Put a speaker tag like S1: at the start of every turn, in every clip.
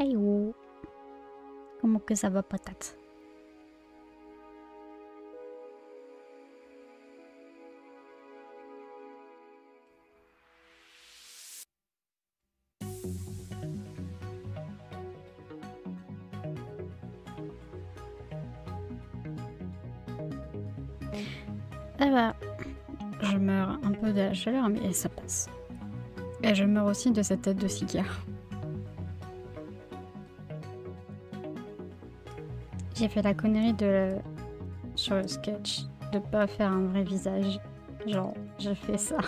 S1: Hey oh. Comment que ça va, patate? Ça va. Je meurs un peu de la chaleur, mais ça passe. Et je meurs aussi de cette tête de cigare. J'ai fait la connerie de... sur le sketch, de pas faire un vrai visage. Genre, j'ai fait ça.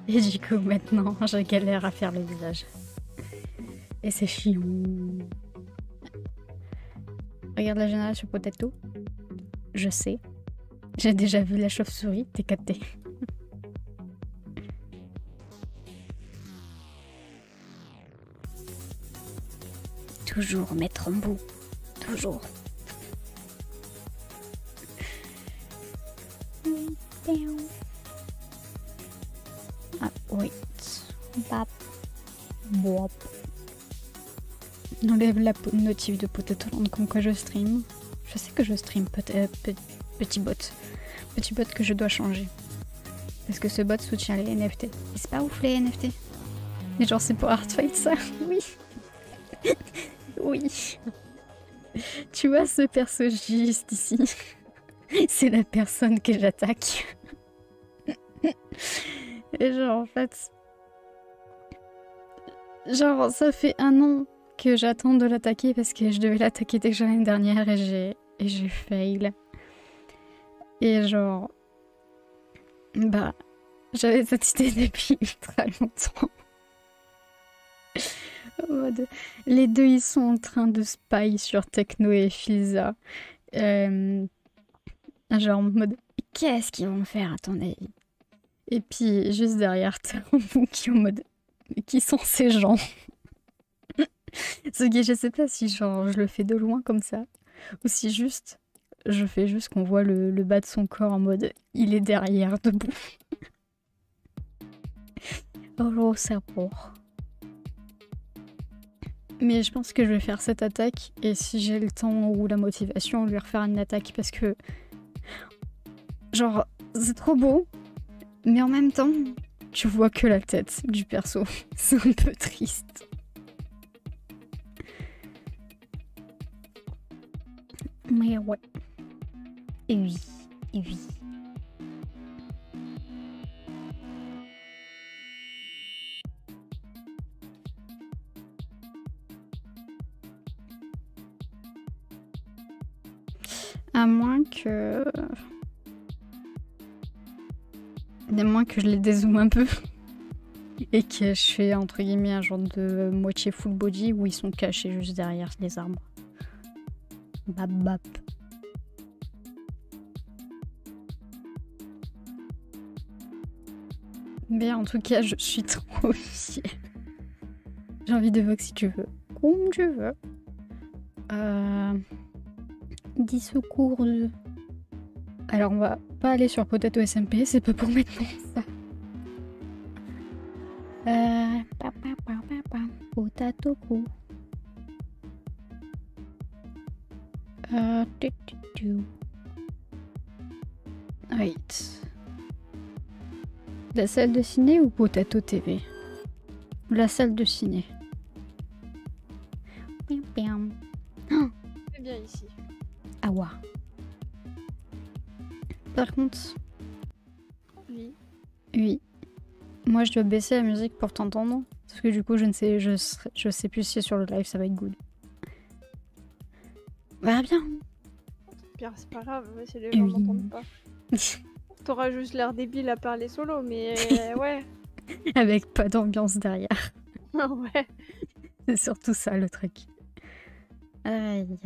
S1: Et du coup, maintenant, je galère à faire le visage. Et c'est chiant. Regarde la générale sur Potato. Je sais. J'ai déjà vu la chauve-souris, t'es capté. Toujours mettre en bout. Toujours. Ah, wait. Bap. Bop. Enlève la notif de Potato Land comme quoi je stream. Je sais que je stream, petit bot. Petit bot que je dois changer. Parce que ce bot soutient les NFT. Et c'est pas ouf les NFT. Mais genre c'est pour Heartfight ça. Oui. Oui. Tu vois ce perso juste ici. C'est la personne que j'attaque. Et genre en fait... Genre ça fait 1 an que j'attends de l'attaquer parce que je devais l'attaquer déjà l'année dernière et j'ai fail. Et genre... Bah... J'avais cette idée depuis ultra longtemps. En mode... Les deux ils sont en train de spy sur Techno et Filza. Genre en mode... Qu'est-ce qu'ils vont faire à ton avis? Et puis juste derrière t'as un bout qui est en mode... Qui sont ces gens? Ce qui je sais pas si genre je le fais de loin comme ça. Ou si juste... Je fais juste qu'on voit le bas de son corps en mode... Il est derrière, debout. Oh, serpent. Mais je pense que je vais faire cette attaque et si j'ai le temps ou la motivation, lui refaire une attaque parce que... Genre, c'est trop beau, mais en même temps, tu vois que la tête du perso. C'est un peu triste. Mais ouais. Et oui, et oui. À moins que... À moins que je les dézoome un peu. Et que je fais entre guillemets un genre de moitié full body où ils sont cachés juste derrière les arbres. Bap bap. Mais en tout cas, je suis trop fière. J'ai envie de vox si tu veux. Comme tu veux. 10 secours de... Alors on va pas aller sur Potato SMP, c'est pas pour maintenant ça. Potato coup. Wait. La salle de ciné ou Potato TV? La salle de ciné.
S2: C'est bien ici.
S1: Ah ouais. Par contre...
S2: Oui.
S1: Oui. Moi je dois baisser la musique pour t'entendre. Parce que du coup je sais plus si sur le live ça va être good. Bah bien.
S2: Pire, c'est pas grave, si les gens
S1: Oui.
S2: n'entendent pas. T'auras juste l'air débile à parler solo, mais ouais.
S1: Avec pas d'ambiance derrière.
S2: Ouais.
S1: C'est surtout ça le truc. Aïe.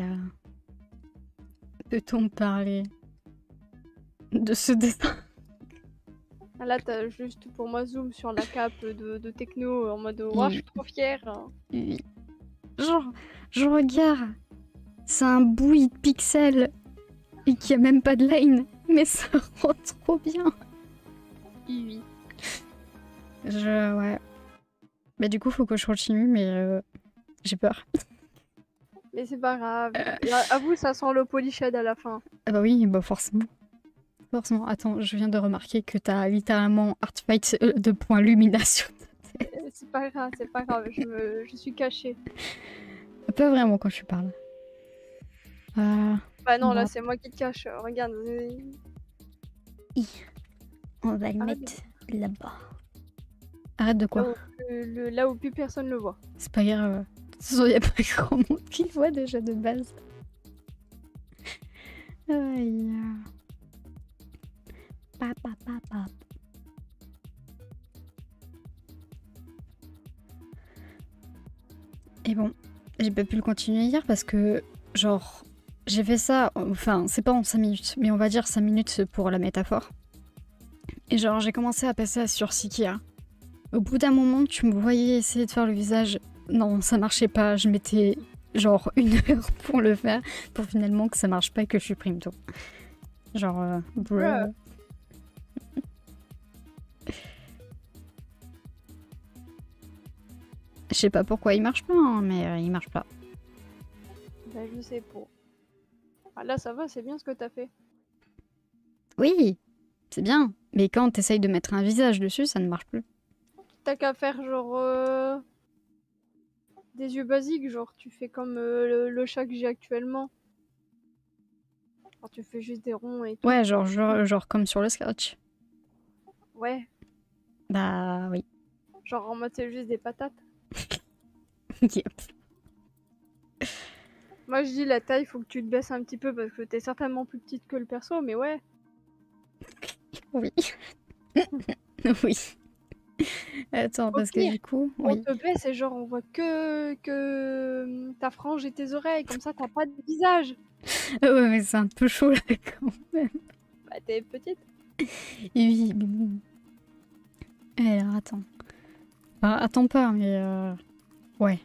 S1: Peut-on parler de ce dessin?
S2: Là, t'as juste pour moi zoom sur la cape de Techno en mode oh, je suis trop fière.
S1: Oui. Genre, je regarde. C'est un bouilli de pixels et qui a même pas de line. Mais ça rend trop bien.
S2: Oui.
S1: Ouais. Mais du coup, faut que je continue, mais J'ai peur.
S2: Mais c'est pas grave. Avoue, ça sent le polyched à la fin.
S1: Ah bah oui, bah forcément. Forcément. Attends, je viens de remarquer que t'as littéralement Artfight de points Lumina sur ta tête.
S2: C'est pas grave, c'est pas grave. Je suis cachée.
S1: Pas vraiment quand tu parles.
S2: Bah non,
S1: Bah.
S2: là c'est moi qui te cache. Regarde.
S1: On va le
S2: Arrête
S1: mettre là-bas. Arrête de quoi?
S2: Là où plus personne le voit.
S1: C'est pas grave. De toute façon, y a pas grand monde qui le voit déjà de base. Aïe. Pa. Et bon, j'ai pas pu le continuer hier parce que, genre, j'ai fait ça, enfin, c'est pas en 5 minutes, mais on va dire 5 minutes pour la métaphore. Et genre, j'ai commencé à passer sur Sikia. Au bout d'un moment, tu me voyais essayer de faire le visage. Non, ça marchait pas. Je mettais genre 1 heure pour le faire, pour finalement que ça marche pas et que je supprime tout. Genre, bruh. Je sais pas pourquoi il marche pas, hein, mais il marche pas.
S2: Bah je sais pas. Ah, là ça va, c'est bien ce que t'as fait.
S1: Oui, c'est bien. Mais quand t'essayes de mettre un visage dessus, ça ne marche plus.
S2: T'as qu'à faire genre des yeux basiques, genre tu fais comme le chat que j'ai actuellement. Alors, tu fais juste des ronds et tout.
S1: Ouais, genre comme sur le Scratch.
S2: Ouais,
S1: Bah oui.
S2: genre en mode c'est juste des patates.
S1: Yep.
S2: Moi je dis la taille, faut que tu te baisses un petit peu parce que t'es certainement plus petite que le perso, mais ouais.
S1: Oui. Oui. Attends, parce que du coup,
S2: On
S1: oui.
S2: te baisse et genre on voit que ta frange et tes oreilles, comme ça t'as pas de visage.
S1: Ouais, mais c'est un peu chaud là quand même.
S2: Bah t'es petite.
S1: Oui. Alors attends. Enfin, attends pas, mais ouais.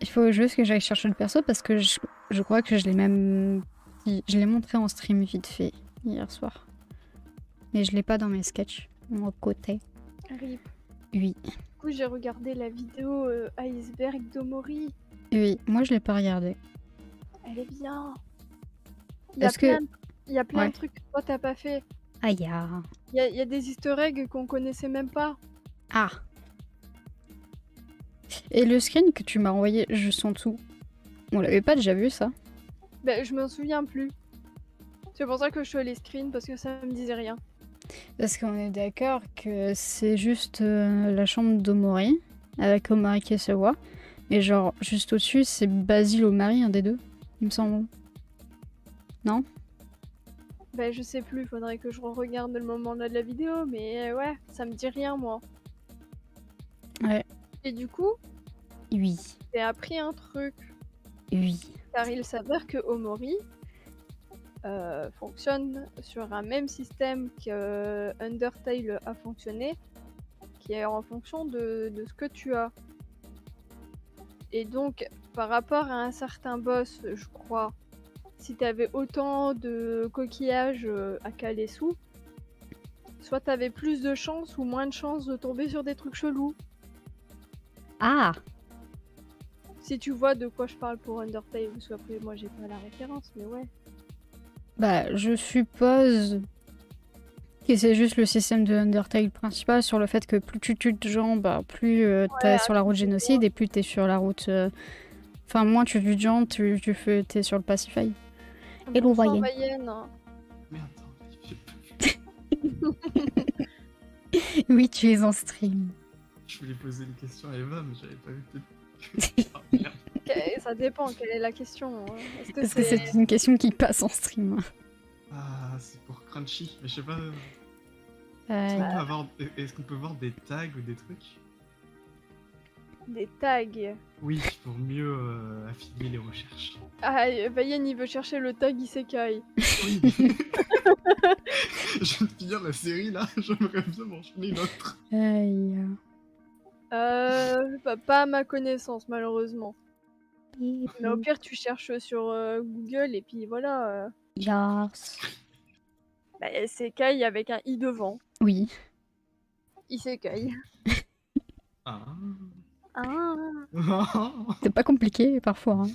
S1: Il faut juste que j'aille chercher le perso parce que je crois que je l'ai même. Je l'ai montré en stream vite fait hier soir. Mais je l'ai pas dans mes sketchs. Mon côté.
S2: RIP.
S1: Oui.
S2: Du coup j'ai regardé la vidéo Iceberg d'Omori.
S1: Oui, moi je l'ai pas regardé.
S2: Elle est bien. Il y a plein de trucs que toi t'as pas fait.
S1: Aïe ya.
S2: Il y a des easter eggs qu'on connaissait même pas.
S1: Ah. Et le screen que tu m'as envoyé juste en dessous, on l'avait pas déjà vu ça?
S2: Bah je m'en souviens plus. C'est pour ça que je fais les screens parce que ça me disait rien.
S1: Parce qu'on est d'accord que c'est juste la chambre d'Omori, avec Omari qui se voit. Et genre, juste au-dessus, c'est Basile Omari, un des deux, il me semble. Non?
S2: Bah je sais plus, faudrait que je regarde le moment là de la vidéo, mais ouais, ça me dit rien moi.
S1: Ouais.
S2: Et du coup,
S1: Oui.
S2: j'ai appris un truc.
S1: Oui.
S2: Car il s'avère que Omori fonctionne sur un même système que Undertale a fonctionné, qui est en fonction de ce que tu as. Et donc, par rapport à un certain boss, je crois, si t'avais autant de coquillages à caler sous, soit t'avais plus de chances ou moins de chances de tomber sur des trucs chelous.
S1: Ah!
S2: Si tu vois de quoi je parle pour Undertale, parce qu'après moi j'ai pas la référence, mais ouais.
S1: Bah, je suppose que c'est juste le système de Undertale principal sur le fait que plus tu tues de gens, bah, plus t'es sur la route génocide et plus t'es sur la route. Enfin, moins tu tues de gens, t'es sur le Pacify. Et l'on voyait.
S2: Merde,
S1: Oui, tu es en stream.
S3: Je voulais poser une question à Eva, mais j'avais pas vu que
S2: oh, merde. Ça dépend, quelle est la question hein.
S1: Est-ce que c'est une question qui passe en stream?
S3: Ah, c'est pour Crunchy, mais je sais pas. Est-ce qu'on peut voir des tags ou des trucs?
S2: Des tags?
S3: Oui, pour mieux affiner les recherches.
S2: Ah, Bayen il veut chercher le tag Isekai.
S3: Oui. Je viens de finir la série là, j'aimerais bien m'enchaîner une autre.
S1: Aïe.
S2: Pas à ma connaissance, malheureusement. Mais au pire, tu cherches sur Google et puis voilà.
S1: Yes.
S2: Bah, Isekai avec un i devant.
S1: Oui.
S2: Isekai.
S3: Ah.
S2: Ah,
S1: C'est pas compliqué parfois. Hein.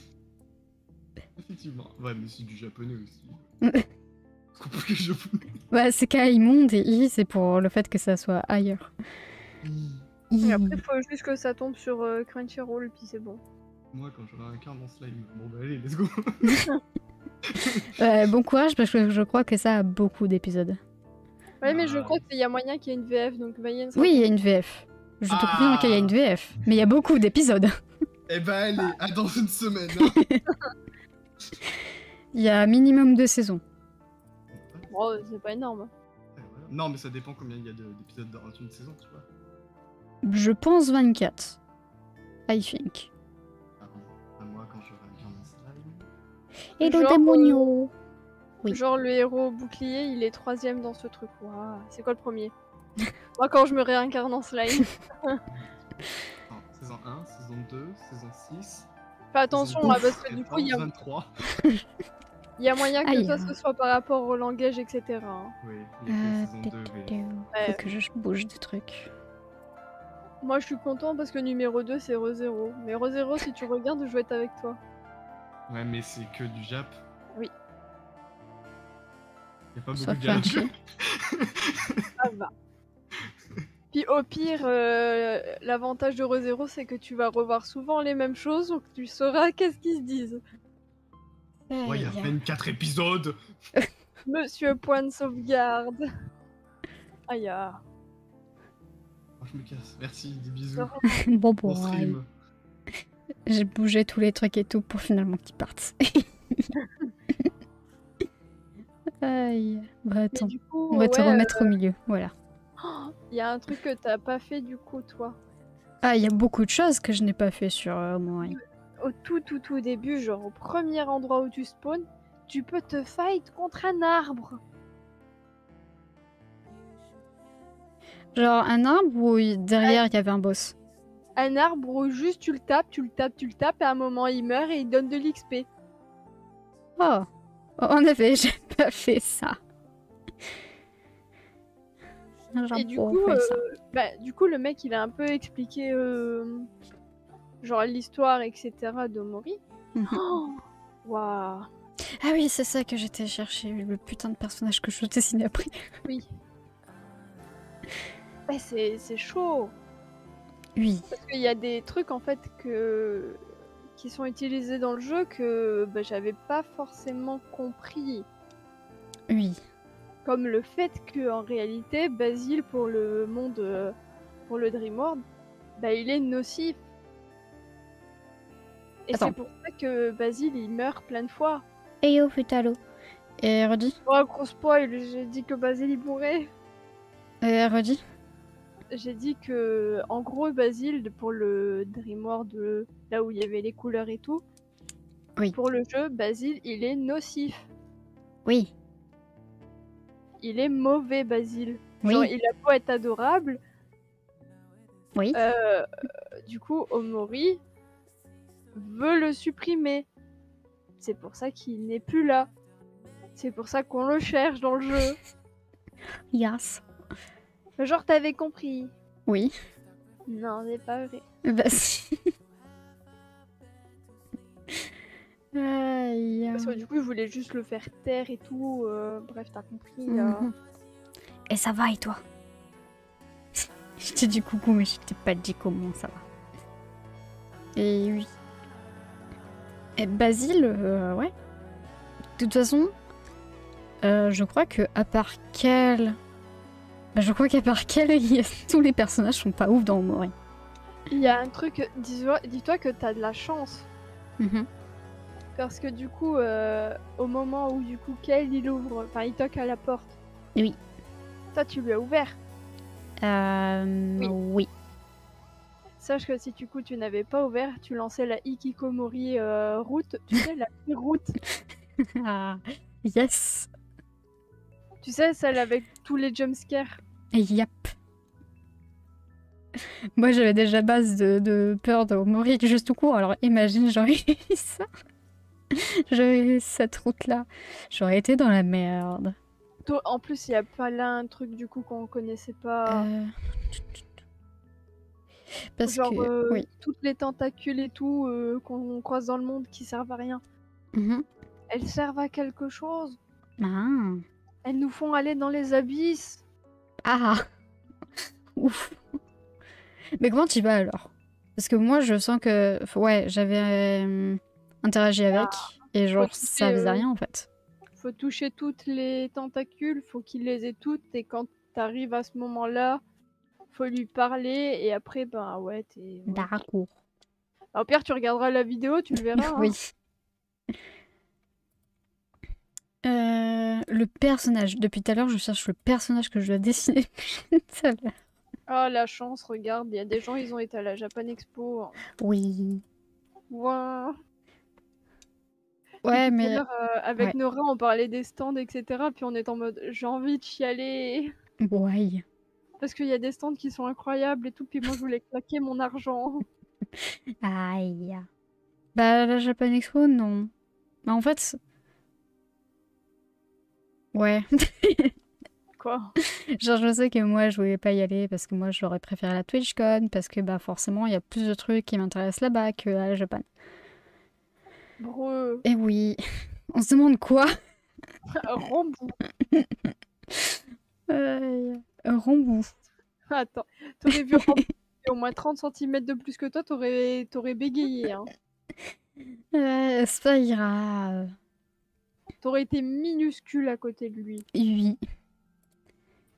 S3: Effectivement. Ouais, mais c'est du japonais aussi. C'est compliqué le japonais.
S1: Bah, c'est Kai Monde et I, c'est pour le fait que ça soit ailleurs.
S2: et après, faut juste que ça tombe sur Crunchyroll, puis c'est bon.
S3: Moi, quand j'aurai un quart dans slime, bon bah allez, let's go.
S1: Bon courage parce que je crois que ça a beaucoup d'épisodes.
S2: Ouais, mais je crois qu'il y a moyen qu'il y ait une VF, donc Mayenne sera
S1: Oui, il y a une VF. Je te confirme qu'il y a une VF, mais il y a beaucoup d'épisodes.
S3: Eh bah allez, à dans une semaine. Hein.
S1: Il y a minimum 2 saisons.
S2: Oh, c'est pas énorme.
S3: Ouais, voilà. Non, mais ça dépend combien il y a d'épisodes dans une saison, tu vois.
S1: Je pense 24. I think.
S3: À moi, quand j'aurai un quart dans slime.
S1: Et le
S2: Genre,
S1: démonio. Oui.
S2: Genre le héros bouclier, il est 3ème dans ce truc. Waouh, c'est quoi le premier? Moi, quand je me réincarne en slime.
S3: Attends, saison 1, saison 2, saison 6.
S2: Fais attention, là, parce que du coup, il y a
S3: 23.
S2: moyen que
S1: Aïe.
S2: ça ce soit par rapport au langage, etc. hein.
S3: Oui, il y a que saison 2.
S2: Ouais.
S1: Faut que je bouge des trucs.
S2: Moi, je suis content parce que numéro 2, c'est ReZero. Mais ReZero, si tu regardes, je vais être avec toi.
S3: Ouais, mais c'est que du Jap.
S2: Oui.
S3: Il y a pas
S1: Soit
S3: beaucoup de dialogue.
S1: Crunchy.
S2: Ça va. Puis au pire, l'avantage de ReZero, c'est que tu vas revoir souvent les mêmes choses, donc tu sauras qu'est-ce qu'ils se disent.
S3: Ouais, il y a à peine 4 épisodes.
S2: Monsieur point de sauvegarde. Aïe.
S3: Oh, je me casse. Merci, des bisous.
S1: Bon,
S3: Bon
S1: bon,
S3: stream.
S1: j'ai bougé tous les trucs et tout pour finalement qu'ils partent. Aïe. Bah
S2: Mais
S1: attends,
S2: du coup,
S1: on va te
S2: ouais,
S1: remettre au milieu, voilà.
S2: il y a un truc que t'as pas fait du coup, toi.
S1: Ah, il y a beaucoup de choses que je n'ai pas fait sur Omori.
S2: Au tout début, genre au premier endroit où tu spawns, tu peux te fight contre un arbre.
S1: Genre un arbre où derrière il y avait un boss.
S2: Un arbre où juste tu le tapes, et à un moment il meurt et il donne de l'XP.
S1: Oh, en effet, j'ai pas fait ça.
S2: Et du coup, du coup, le mec il a un peu expliqué genre l'histoire, etc. d'Omori. Oh, waouh.
S1: Ah oui, c'est ça que j'étais chercher, le putain de personnage que je dessinais après.
S2: Oui. Ouais, c'est chaud.
S1: Oui,
S2: Parce qu'il y a des trucs en fait qui sont utilisés dans le jeu que j'avais pas forcément compris.
S1: oui.
S2: Comme le fait que en réalité, Basile pour le monde, pour le Dreamworld, il est nocif. Et
S1: Attends.
S2: c'est pour ça que Basile il meurt plein de fois.
S1: Et yo, Futalo. Et redis.
S2: Oh, gros spoil, j'ai dit que Basile il mourrait.
S1: Et redis.
S2: J'ai dit que, en gros, Basile, pour le Dreamworld, là où il y avait les couleurs et tout,
S1: Oui.
S2: pour le jeu, Basile, il est nocif.
S1: Oui.
S2: Il est mauvais, Basile.
S1: Oui.
S2: Genre, il a beau être adorable.
S1: Oui.
S2: Du coup, Omori veut le supprimer. C'est pour ça qu'il n'est plus là. C'est pour ça qu'on le cherche dans le jeu.
S1: Yes.
S2: Genre, t'avais compris.
S1: Oui.
S2: Non, c'est pas vrai.
S1: Bah si. Aïe.
S2: Parce que du coup, il voulait juste le faire taire et tout. Bref, t'as compris.
S1: Mhm. Et ça va et toi? Je t'ai dit coucou mais je t'ai pas dit comment ça va. Et oui. Et Basile, ouais. De toute façon, je crois que à part Kel... je crois qu'à part Kel, tous les personnages sont pas ouf dans Omori.
S2: Il y a un truc, dis-toi que t'as de la chance.
S1: Mhm.
S2: Parce que du coup, au moment où du coup Kel il ouvre, enfin il toque à la porte.
S1: Oui.
S2: Toi tu lui as ouvert.
S1: Oui.
S2: Sache que si du coup tu n'avais pas ouvert, tu lançais la Ikikomori route, tu sais la route.
S1: Ah, yes.
S2: Tu sais celle avec tous les jumpscares.
S1: Yep. Moi j'avais déjà base de peur d'Omori juste tout court, alors imagine j'aurais eu ça. J'aurais eu cette route là. J'aurais été dans la merde.
S2: En plus il y a pas là un truc du coup qu'on connaissait pas.
S1: Parce
S2: Genre,
S1: que... Oui.
S2: toutes les tentacules et tout qu'on croise dans le monde qui servent à rien.
S1: Mhm.
S2: Elles servent à quelque chose.
S1: Ah.
S2: Elles nous font aller dans les abysses.
S1: Ah. Ouf. Mais comment tu vas alors? Parce que moi, je sens que... Ouais, j'avais interagi avec, et
S2: Faut
S1: genre, ça
S2: toucher,
S1: faisait rien, en fait.
S2: faut toucher toutes les tentacules, faut qu'il les ait toutes, et quand t'arrives à ce moment-là, faut lui parler, et après, ben ouais, t'es... Ouais.
S1: D'accord.
S2: Au pire, tu regarderas la vidéo, tu le verras.
S1: Oui. Le personnage. Depuis tout à l'heure, je cherche le personnage que je dois dessiner. Tout à l'heure.
S2: Ah, la chance, regarde, il y a des gens, ils ont été à la Japan Expo.
S1: Oui.
S2: Ouah.
S1: Ouais,
S2: Puis tout à
S1: mais...
S2: l'heure, avec
S1: Ouais.
S2: Nora, on parlait des stands, etc. Puis on est en mode, j'ai envie de chialer.
S1: Ouais.
S2: Parce qu'il y a des stands qui sont incroyables et tout. Puis moi, je voulais claquer mon argent.
S1: Aïe. Bah, la Japan Expo, non. Bah, en fait... Ouais.
S2: Quoi?
S1: Genre, je sais que moi, je voulais pas y aller parce que moi, j'aurais préféré la TwitchCon parce que, bah, forcément, il y a plus de trucs qui m'intéressent là-bas que à la Japan.
S2: Breu.
S1: Et oui, on se demande quoi?
S2: Rambou.
S1: Rambou.
S2: Attends, t'aurais vu Rambou au moins 30 cm de plus que toi, t'aurais bégayé. Hein.
S1: C'est pas grave.
S2: T'aurais été minuscule à côté de lui.
S1: Oui,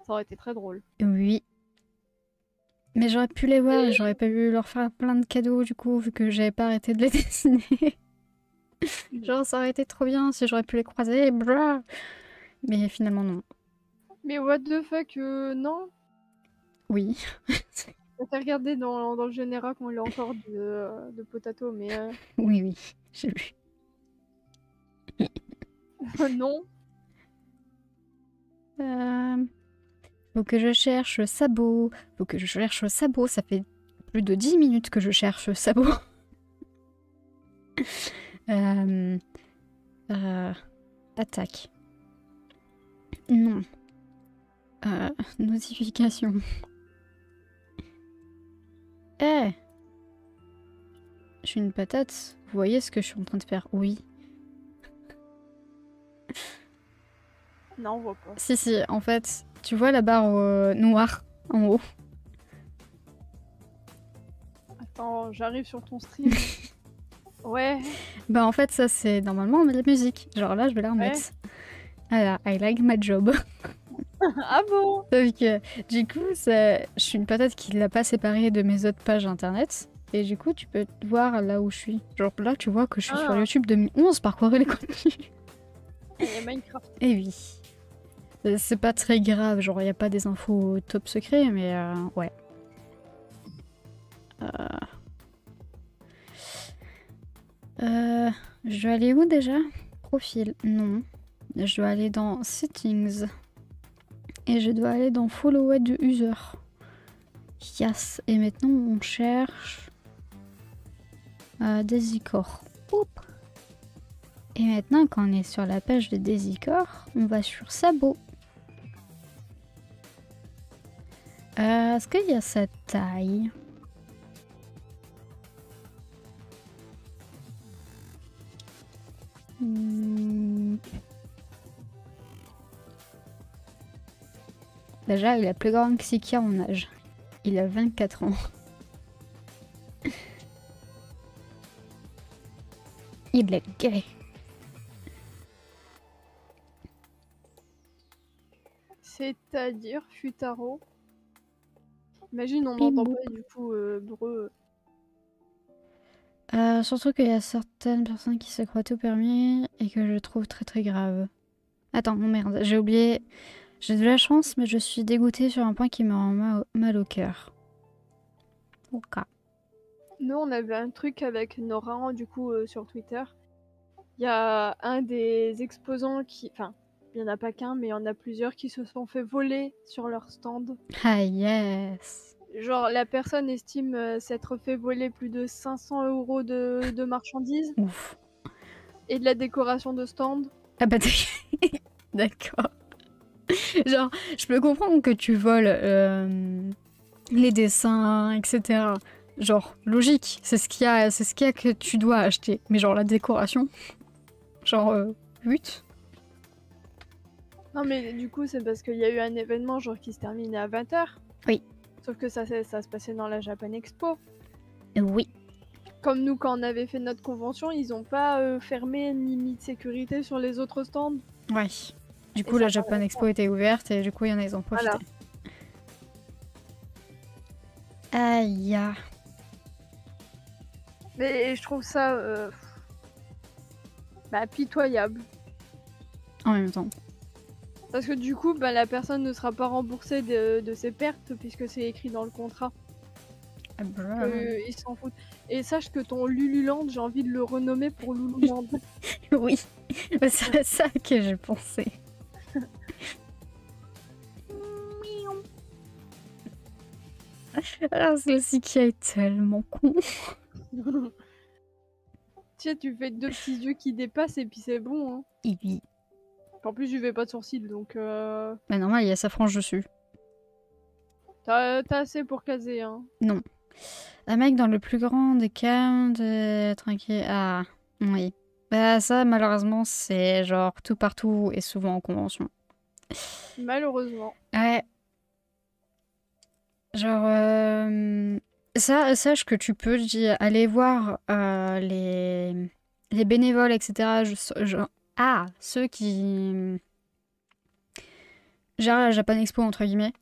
S2: Ça aurait été très drôle.
S1: oui. Mais j'aurais pu les voir et j'aurais pas pu leur faire plein de cadeaux du coup, vu que j'avais pas arrêté de les dessiner. Genre, ça aurait été trop bien si j'aurais pu les croiser, brah. Mais finalement, non.
S2: Mais what the fuck, non?
S1: Oui.
S2: T'as regardé dans le général qu'on l'a encore de Potato, mais
S1: Oui, oui, j'ai vu.
S2: non.
S1: Faut que je cherche sabot. Faut que je cherche sabot. Ça fait plus de 10 minutes que je cherche sabot. Attaque. Non. Notification. Eh! Je suis une patate. Vous voyez ce que je suis en train de faire? Oui.
S2: Non, on voit pas.
S1: Si, si, en fait, tu vois la barre noire en haut?
S2: Attends, j'arrive sur ton stream. Ouais.
S1: Bah en fait, ça c'est normalement la musique. Genre là, je vais la remettre. Voilà, I like my job.
S2: Ah bon?
S1: Sauf que du coup, je suis une patate qui l'a pas séparée de mes autres pages internet. Et du coup, tu peux voir là où je suis. Genre là, tu vois que je suis sur YouTube 2011, parcourir les contenus.
S2: Et Minecraft.
S1: Et oui. C'est pas très grave, genre il n'y a pas des infos top secret, mais ouais. Je dois aller où déjà? Profil, non. Je dois aller dans Settings. Et je dois aller dans Followed User. Yes. Et maintenant on cherche Desicore. Oup. Et maintenant quand on est sur la page de Desicore, on va sur Sabot. Est-ce qu'il y a sa taille? Déjà, il est plus grand que Sikia en âge. Il a 24 ans. Il est gay.
S2: C'est-à-dire Futaro. Imagine, on n'entend pas du coup Breu.
S1: Surtout qu'il y a certaines personnes qui se croient tout permis et que je trouve très très grave. Attends, oh merde, j'ai oublié. J'ai de la chance, mais je suis dégoûtée sur un point qui me rend mal au cœur. Ok.
S2: Nous, on avait un truc avec Nora, du coup, sur Twitter. Il y a un des exposants qui... Enfin, il n'y en a pas qu'un, mais il y en a plusieurs qui se sont fait voler sur leur stand.
S1: Ah yes.
S2: Genre, la personne estime s'être fait voler plus de 500 € de marchandises.
S1: Ouf.
S2: Et de la décoration de stand.
S1: Ah bah d'accord. Genre, je peux comprendre que tu voles les dessins, etc. Genre, logique, c'est ce qu'il y a, que tu dois acheter. Mais genre, la décoration, genre, 8.
S2: Non, mais du coup, c'est parce qu'il y a eu un événement genre qui se terminait à 20h.
S1: Oui.
S2: Sauf que ça se passait dans la Japan Expo.
S1: Oui.
S2: Comme nous, quand on avait fait notre convention, ils ont pas fermé ni mis de sécurité sur les autres stands.
S1: Ouais. Du
S2: Et
S1: coup,
S2: ça
S1: la Japan Expo était ouverte et du coup, il y en a, ils ont profité.
S2: Voilà.
S1: Aïe.
S2: Mais je trouve ça pitoyable.
S1: En même temps.
S2: Parce que du coup, la personne ne sera pas remboursée de ses pertes puisque c'est écrit dans le contrat.
S1: Ah bah.
S2: Ils s'en foutent. Et sache que ton Lululand, j'ai envie de le renommer pour Lululand.
S1: Oui, c'est à ça que j'ai pensé. Ah, celle-ci qui est tellement con.
S2: Tu sais, tu fais 2 petits yeux qui dépassent et puis c'est bon. Hein.
S1: Et oui.
S2: En plus, je vais pas de sourcils, donc
S1: Bah normal, il y a sa frange dessus.
S2: t'as assez pour caser. Hein.
S1: Non. Un mec dans le plus grand des calmes, tranquille. Ah, oui. Bah ça, malheureusement, c'est genre tout partout et souvent en convention.
S2: Malheureusement.
S1: Ouais. Genre, sache que tu peux aller voir les bénévoles, etc. Ceux qui gèrent la Japan Expo, entre guillemets,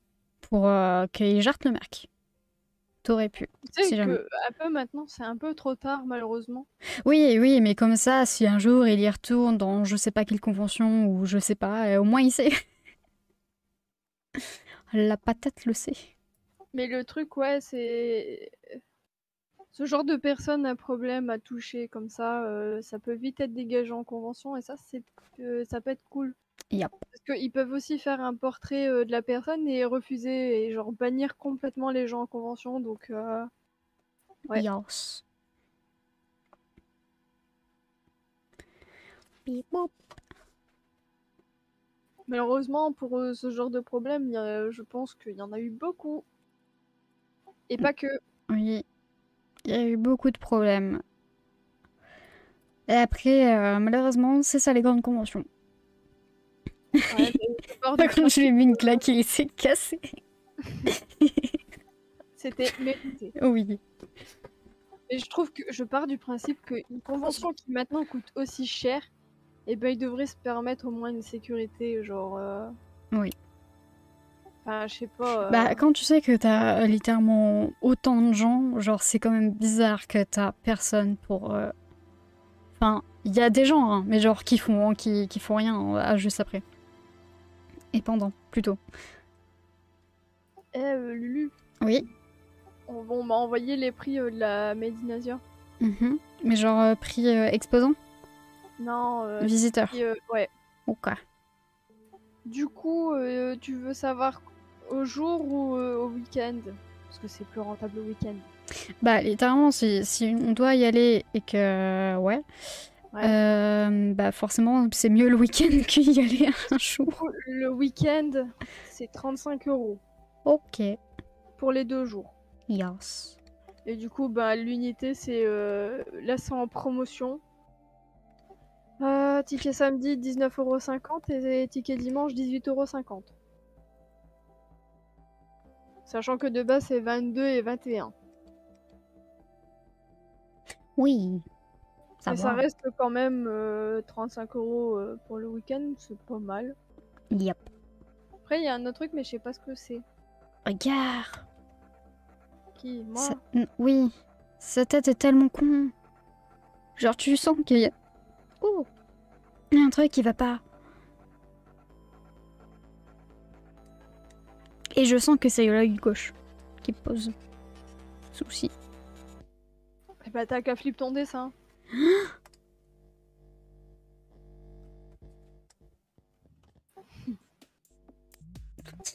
S1: pour qu'ils jartent le merc. T'aurais pu.
S2: Tu sais
S1: si jamais.
S2: que un peu maintenant, c'est un peu trop tard, malheureusement.
S1: Oui, oui, mais comme ça, si un jour il y retourne dans je sais pas quelle convention ou je sais pas, au moins il sait. La patate le sait.
S2: Mais le truc, ouais, c'est... Ce genre de personne à problème à toucher comme ça peut vite être dégagé en convention et ça, ça peut être cool.
S1: Yep.
S2: Parce qu'ils peuvent aussi faire un portrait de la personne et refuser et genre bannir complètement les gens en convention, donc... Ouais.
S1: Yes. Bip, bop.
S2: Malheureusement, pour ce genre de problème, je pense qu'il y en a eu beaucoup. Et pas que.
S1: Oui, il y a eu beaucoup de problèmes. Et après, malheureusement, c'est ça les grandes conventions.
S2: Ouais,
S1: Par contre, je lui ai mis une claque, il s'est cassé.
S2: C'était mérité.
S1: Oui.
S2: Et je trouve que je pars du principe qu'une convention qui maintenant coûte aussi cher, eh ben, il devrait se permettre au moins une sécurité, genre...
S1: Oui.
S2: Enfin, je sais pas...
S1: Bah, quand tu sais que t'as littéralement autant de gens, genre, c'est quand même bizarre que t'as personne pour... Enfin, il y a des gens, hein, mais genre, qui font rien juste après. Et pendant, plutôt.
S2: Lulu,
S1: Oui.
S2: on m'a envoyé les prix de la Made in Asia.
S1: Mhm. Mais genre, prix exposant?
S2: Non,
S1: Visiteur?
S2: ouais.
S1: Ok.
S2: Du coup, tu veux savoir au jour ou au week-end? Parce que c'est plus rentable le week-end.
S1: Bah, littéralement, si on doit y aller et que... Ouais. Bah, forcément, c'est mieux le week-end qu'y aller un jour.
S2: Le week-end, c'est 35 €.
S1: Ok.
S2: Pour les 2 jours.
S1: Yes.
S2: Et du coup, bah, l'unité, c'est... là, c'est en promotion. Ticket samedi, 19,50 € et ticket dimanche, 18,50 €. Sachant que de base, c'est 22 et 21.
S1: Oui.
S2: Mais ça reste quand même 35 € pour le week-end, c'est pas mal.
S1: Yep.
S2: Après, il y a un autre truc, mais je sais pas ce que c'est.
S1: Regarde.
S2: Qui? Moi?
S1: Oui. Sa tête est tellement con. Genre, tu sens qu'il y a... Oh, il y a un truc qui va pas. Et je sens que c'est l'œil gauche qui pose souci.
S2: Eh bah, t'as qu'à flipper ton dessin.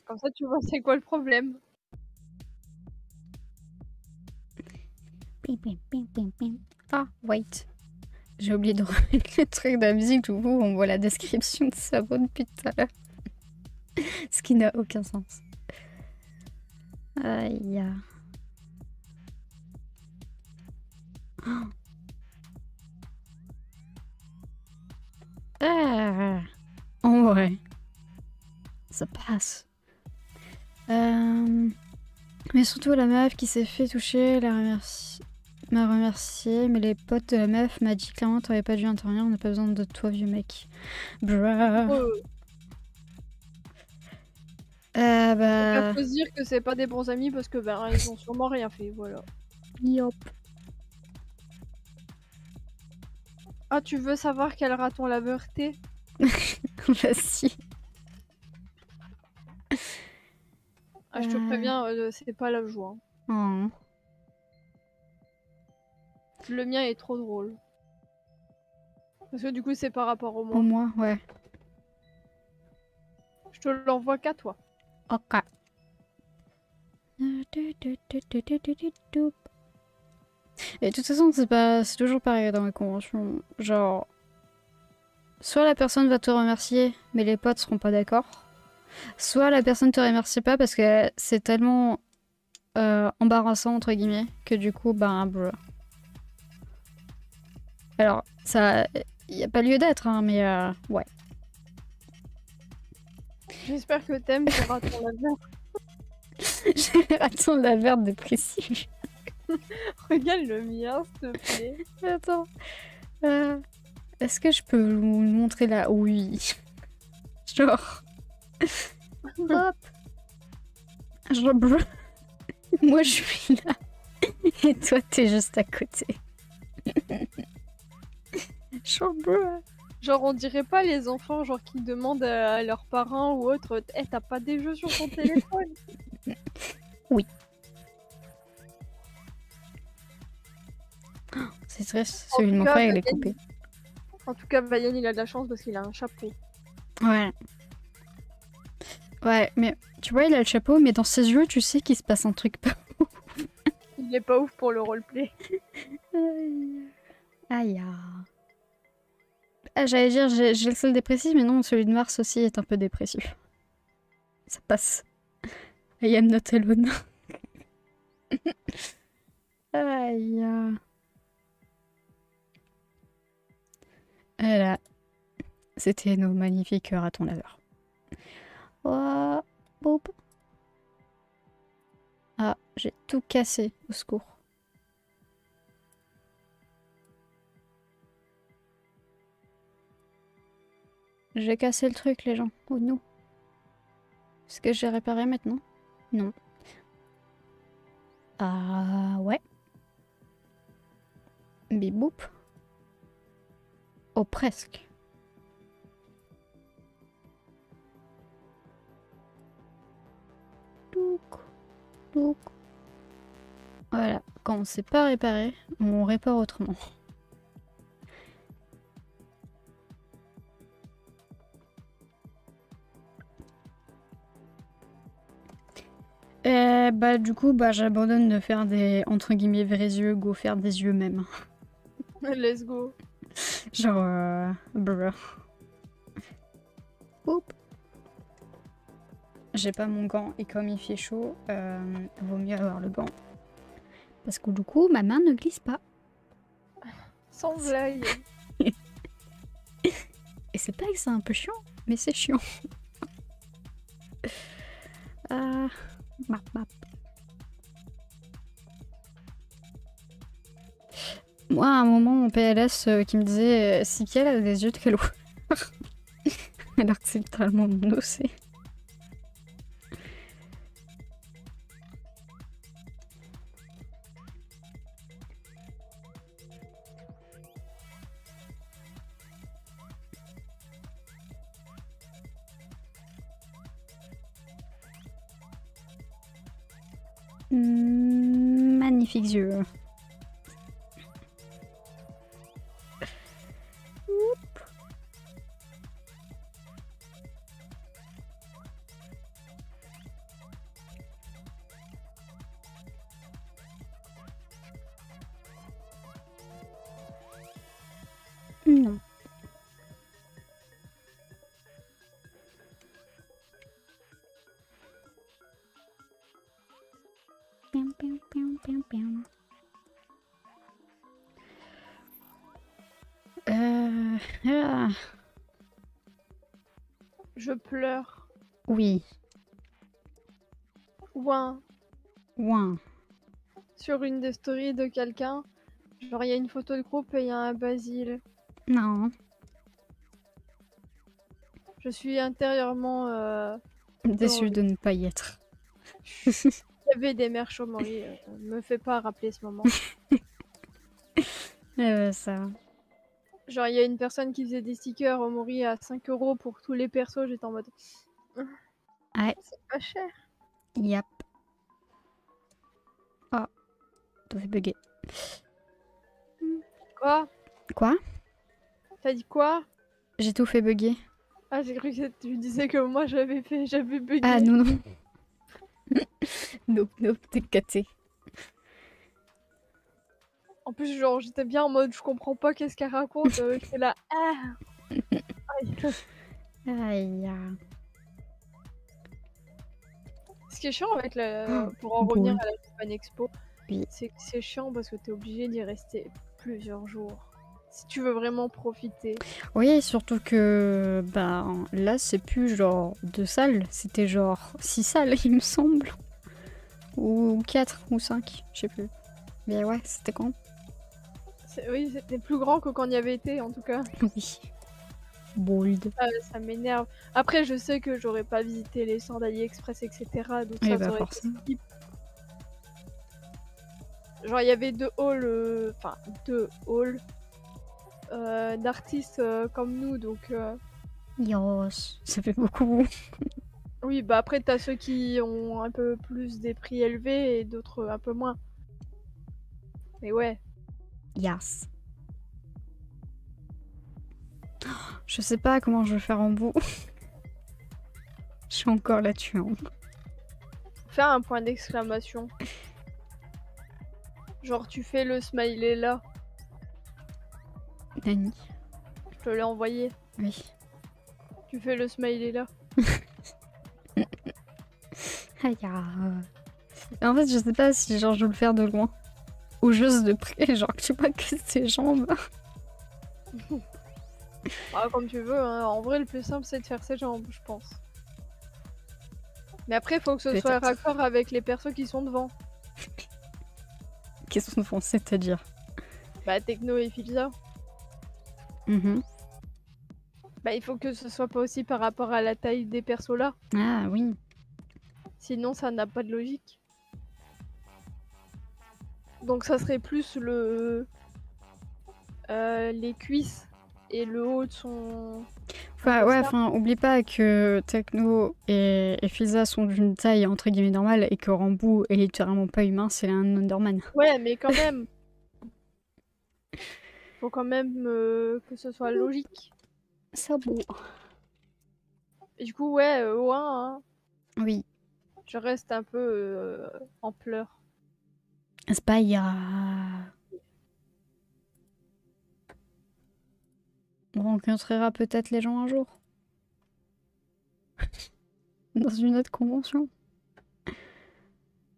S2: Comme ça, tu vois c'est quoi le problème.
S1: Ah, wait. J'ai oublié de remettre le truc de la musique, où on voit la description de Savon depuis tout à l'heure. Ce qui n'a aucun sens. Aïe. Ah. En vrai, ça passe. Mais surtout la meuf qui s'est fait toucher m'a remercié, mais les potes de la meuf m'a dit clairement t'aurais pas dû intervenir, on n'a pas besoin de toi vieux mec. Bruh. Bah...
S2: faut se dire que c'est pas des bons amis parce que ben ils ont sûrement rien fait, voilà.
S1: Yop.
S2: Ah, tu veux savoir quel raton laveur t'es?
S1: Vas-y.
S2: Ah, je te préviens, c'est pas la joie.
S1: Oh.
S2: Le mien est trop drôle. Parce que du coup, c'est par rapport au
S1: Au
S2: moi.
S1: moins, ouais.
S2: Je te l'envoie qu'à toi.
S1: Ok. Et de toute façon, c'est toujours pareil dans les conventions. Genre, soit la personne va te remercier, mais les potes seront pas d'accord. Soit la personne te remercie pas parce que c'est tellement embarrassant entre guillemets que du coup, ben, bruh. Alors, ça, y a pas lieu d'être, hein, mais ouais.
S2: J'espère que t'aimes ce raton laveur.
S1: J'ai le raton laveur dépressif.
S2: Regarde le mien, s'il te plaît.
S1: Attends. Est-ce que je peux vous montrer là? Oui. Genre. Hop. Genre, bruh. Moi, je suis là. Et toi, t'es juste à côté. Genre, bruh.
S2: Genre, on dirait pas les enfants genre qui demandent à leurs parents ou autres « Eh, t'as pas des jeux sur ton téléphone ?»
S1: Oui. C'est triste, celui de mon frère, il est coupé.
S2: En tout cas, Vayan, il a de la chance parce qu'il a un chapeau.
S1: Ouais. Ouais, mais tu vois, il a le chapeau, mais dans ses yeux, tu sais qu'il se passe un truc pas ouf.
S2: Il est pas ouf pour le roleplay.
S1: Aïe. Ah, j'allais dire, j'ai le seul dépressif, mais non, celui de Mars aussi est un peu dépressif. Ça passe. I am not alone. Aïe. Voilà. C'était nos magnifiques ratons laveurs. Oh, boum. Ah, j'ai tout cassé, au secours. J'ai cassé le truc, les gens. Oh non. Est-ce que j'ai réparé maintenant? Non. Ah ouais. Biboup. Oh, presque. Touc, touc. Voilà. Quand on sait pas réparer, on répare autrement. Bah du coup, bah j'abandonne de faire des entre guillemets vrais yeux, go faire des yeux même.
S2: Let's go.
S1: Genre bruh. Oup. J'ai pas mon gant et comme il fait chaud, vaut mieux avoir le gant. Parce que du coup, ma main ne glisse pas.
S2: Sans blague.
S1: Et c'est pas que c'est un peu chiant, mais c'est chiant. Map. Moi, à un moment, mon PLS qui me disait si qu'elle a des yeux de quelle couleur. Alors que c'est littéralement mon dossier. Magnifiques yeux. Non. Ah,
S2: Je pleure.
S1: oui.
S2: Ouin.
S1: Ouin.
S2: Sur une des stories de quelqu'un, genre il y a une photo de groupe et il y a un Basile.
S1: Non.
S2: Je suis intérieurement
S1: Déçue
S2: heureuse.
S1: de ne pas y être.
S2: Il y avait des mères Chaumery, me fais pas rappeler ce moment.
S1: Ça.
S2: Genre il y a une personne qui faisait des stickers au Mori à 5 € pour tous les persos, j'étais en mode
S1: Ouais.
S2: c'est pas cher.
S1: Yep. Oh, tout fait bugger.
S2: Quoi?
S1: Quoi?
S2: T'as dit quoi?
S1: J'ai tout fait bugger.
S2: Ah j'ai cru que tu disais que moi j'avais bugué.
S1: Ah non, non. Nope, nope, t'es caté.
S2: En plus genre j'étais bien en mode je comprends pas qu'est-ce qu'elle raconte, j'étais là ah. Aïe.
S1: Aïe.
S2: Ce qui est chiant avec
S1: Oh,
S2: pour en revenir
S1: gold.
S2: à la Japan Expo,
S1: Oui.
S2: c'est que c'est chiant parce que t'es obligé d'y rester plusieurs jours. Si tu veux vraiment profiter.
S1: Oui, surtout que ben là c'est plus genre 2 salles, c'était genre 6 salles il me semble. Ou 4 ou 5, je sais plus. Mais ouais, c'était quand?
S2: Oui, c'était plus grand que quand on y avait été en tout cas.
S1: Oui. Bold.
S2: Ça m'énerve. Après, je sais que j'aurais pas visité les stands AliExpress, etc. Donc
S1: Eh
S2: ça
S1: bah
S2: aurait été
S1: forcément.
S2: skip. Genre, il y avait deux halls, enfin, deux halls d'artistes comme nous. Donc,
S1: Yos, ça fait beaucoup.
S2: oui, bah après, t'as ceux qui ont un peu plus des prix élevés et d'autres un peu moins. Mais ouais.
S1: Yes. Je sais pas comment je vais faire en bout. Je suis encore là-dessus. Hein.
S2: Faire un point d'exclamation. Genre, tu fais le smiley là.
S1: Nani.
S2: Je te l'ai envoyé.
S1: Oui.
S2: Tu fais le smiley là.
S1: Aïe. En fait, je sais pas si genre je veux le faire de loin. Ou juste de près, genre que tu vois que ses jambes.
S2: Ah, comme tu veux, hein. En vrai, le plus simple, c'est de faire ses jambes, je pense. Mais après, faut que ce soit
S1: Peut-être.
S2: raccord avec les persos qui sont devant.
S1: Qu'est-ce qu'on fait, c'est-à-dire
S2: Bah, Techno et Filza. Bah, il faut que ce soit pas aussi par rapport à la taille des persos là.
S1: Ah oui.
S2: Sinon, ça n'a pas de logique. Donc, ça serait plus les cuisses et le haut de son.
S1: Enfin, ouais, enfin, oublie pas que Techno et Fiza sont d'une taille entre guillemets normale et que Rambo est littéralement pas humain, c'est un Underman.
S2: Ouais, mais quand même. Faut quand même que ce soit logique.
S1: Ça beau.
S2: Et du coup, ouais, hein,
S1: Oui.
S2: je reste un peu en pleurs.
S1: Spaya. On rencontrera peut-être les gens un jour. Dans une autre convention.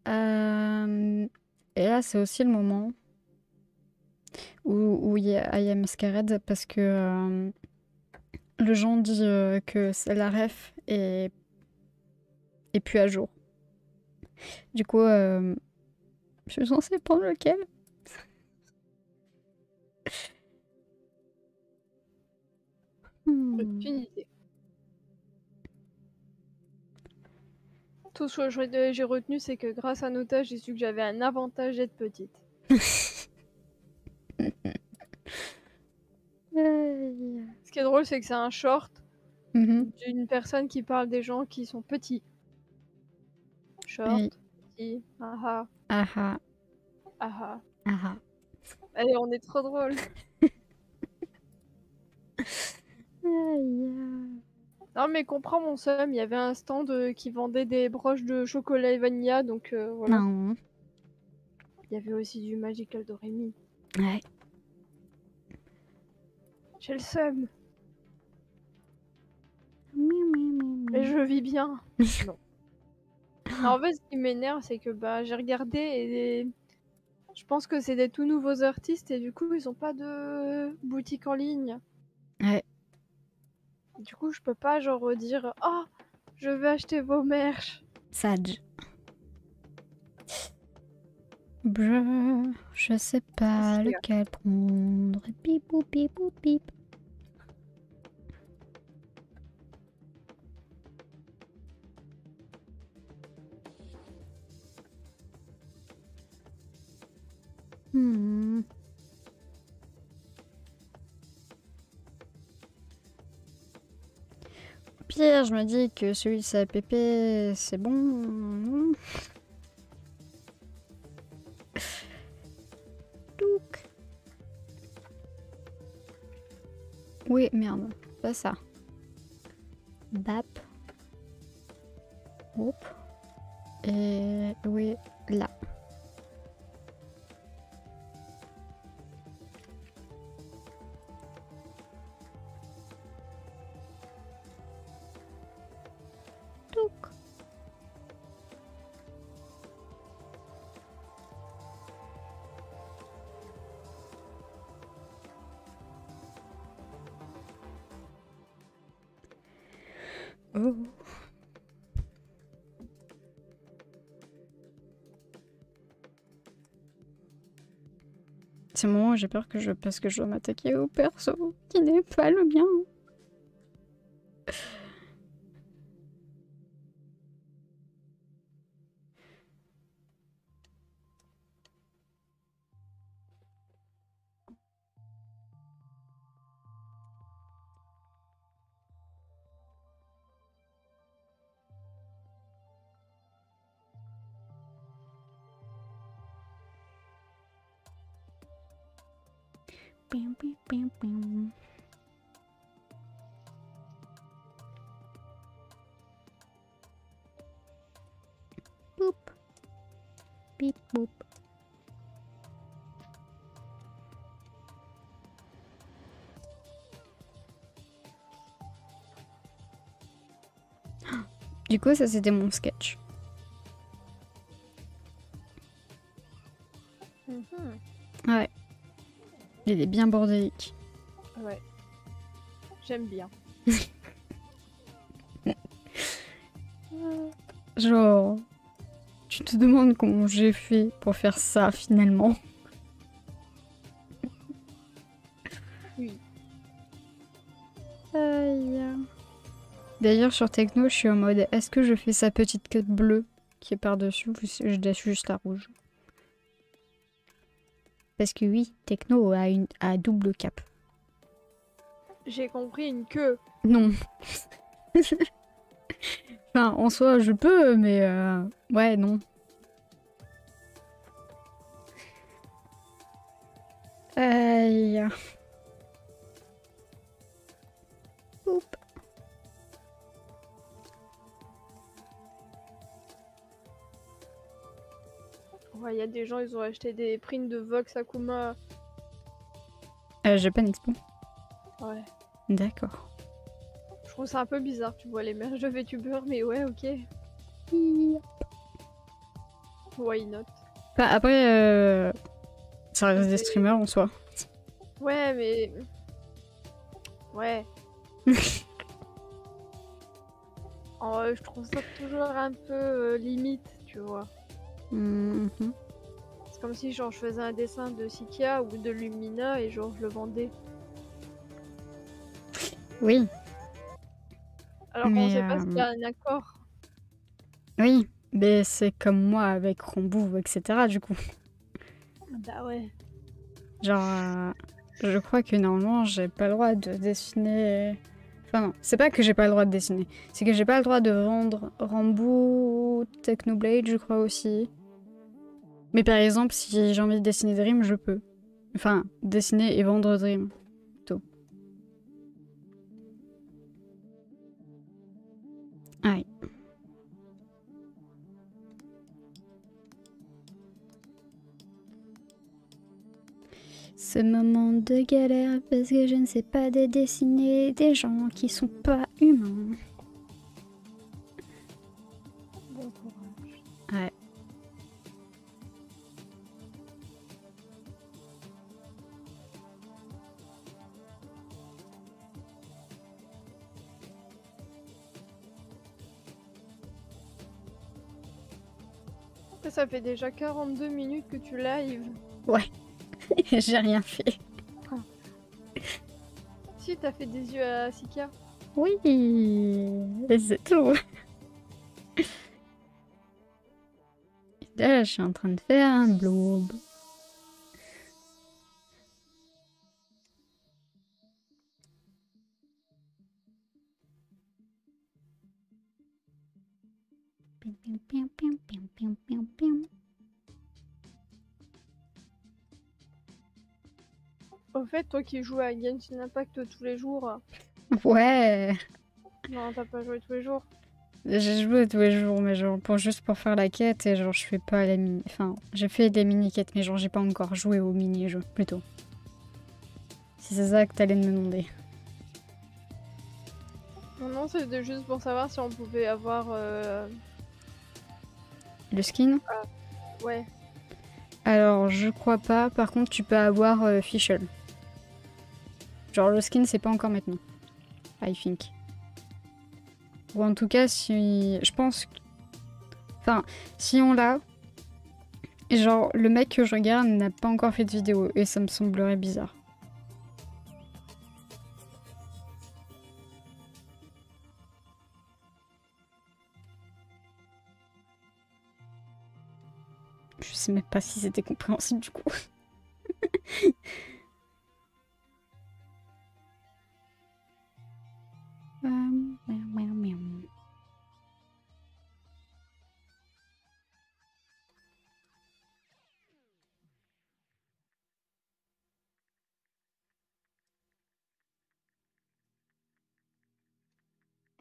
S1: Et là, c'est aussi le moment où il y a I Am Masquerade parce que le gens dit que la ref est plus à jour. Du coup, je suis censée prendre lequel?
S2: Aucune idée. Tout ce que j'ai retenu, c'est que grâce à Nota, j'ai su que j'avais un avantage d'être petite. Ce qui est drôle, c'est que c'est un short d'une personne qui parle des gens qui sont petits. Short,
S1: Oui.
S2: petit, aha,
S1: Aha.
S2: aha.
S1: Aha.
S2: Allez, on est trop drôle. Non, mais comprends mon seum, il y avait un stand qui vendait des broches de chocolat et vanilla, donc voilà.
S1: Non.
S2: Il y avait aussi du Magical Doremi.
S1: Ouais.
S2: J'ai le seum. Mais je vis bien. Non. En fait, ce qui m'énerve, c'est que bah, j'ai regardé et je pense que c'est des tout nouveaux artistes et du coup, ils ont pas de boutique en ligne.
S1: Ouais.
S2: Du coup, je peux pas genre dire oh, je vais acheter vos merch.
S1: Sage. Je sais pas
S2: Parce que-
S1: lequel prendre. Pip, ou pip, ou pip. Hmm. Pire, je me dis que celui de sa pépé, c'est bon. Touc. Oui, merde, pas ça. Bap. Hop. Et oui, là. Touc. Oh. C'est le moment où j'ai peur que parce que je dois m'attaquer au perso qui n'est pas le mien. Pim, pim, pim, pim. Boop. Bip, boop. Du coup, ça c'était mon sketch. Ouais. Il est bien bordélique.
S2: Ouais. J'aime bien.
S1: Genre, tu te demandes comment j'ai fait pour faire ça finalement.
S2: Oui.
S1: Aïe. D'ailleurs, sur Techno, je suis en mode est-ce que je fais sa petite queue bleue qui est par-dessus ou je laisse juste la rouge? Parce que oui, Techno a double cap.
S2: J'ai compris une queue.
S1: Non. Enfin, en soi, je peux, mais ouais, non. Aïe. Oups.
S2: Ouais, il y a des gens, ils ont acheté des prints de Vox Akuma.
S1: Japan Expo.
S2: Ouais.
S1: D'accord.
S2: Je trouve ça un peu bizarre, tu vois, les merch de VTubers, mais ouais, ok. Why not?
S1: Enfin, après, ça reste des streamers en soi.
S2: Ouais, mais... Ouais. Je trouve ça toujours un peu limite, tu vois.
S1: Mhm.
S2: C'est comme si genre je faisais un dessin de Sikia ou de Lumina et genre je le vendais.
S1: Oui,
S2: Alors qu'on
S1: Mais,
S2: sait pas s'il y a un accord.
S1: oui. Mais c'est comme moi avec Rombou, etc. Du coup.
S2: Bah ouais.
S1: Genre, je crois que normalement, j'ai pas le droit de dessiner. Enfin, non, c'est pas que j'ai pas le droit de dessiner. C'est que j'ai pas le droit de vendre Rambo, Technoblade, je crois aussi. Mais par exemple, si j'ai envie de dessiner Dream, je peux. Enfin, dessiner et vendre Dream. Plutôt. Aïe. Ce moment de galère parce que je ne sais pas dessiner des gens qui sont pas humains.
S2: Bon courage. Ça fait déjà 42 minutes que tu live.
S1: Ouais, j'ai rien fait.
S2: Si, t'as fait des yeux à Sika.
S1: Oui, c'est tout. Là, je suis en train de faire un blob.
S2: Au fait, toi qui joues à Genshin Impact tous les jours.
S1: Ouais,
S2: Non, t'as pas joué tous les jours.
S1: j'ai joué tous les jours, mais genre juste pour faire la quête et genre je fais pas la mini. Enfin, j'ai fait des mini-quêtes, mais genre j'ai pas encore joué au mini-jeu, plutôt. Si c'est ça que t'allais me demander.
S2: Non, c'était juste pour savoir si on pouvait avoir.
S1: Le skin?
S2: Ouais.
S1: Alors, je crois pas. Par contre, tu peux avoir Fischl. Genre, le skin, c'est pas encore maintenant. I think. Ou en tout cas, si. Je pense. Enfin, si on l'a. Genre, le mec que je regarde n'a pas encore fait de vidéo. Et ça me semblerait bizarre. Je sais même pas si c'était compréhensible du coup.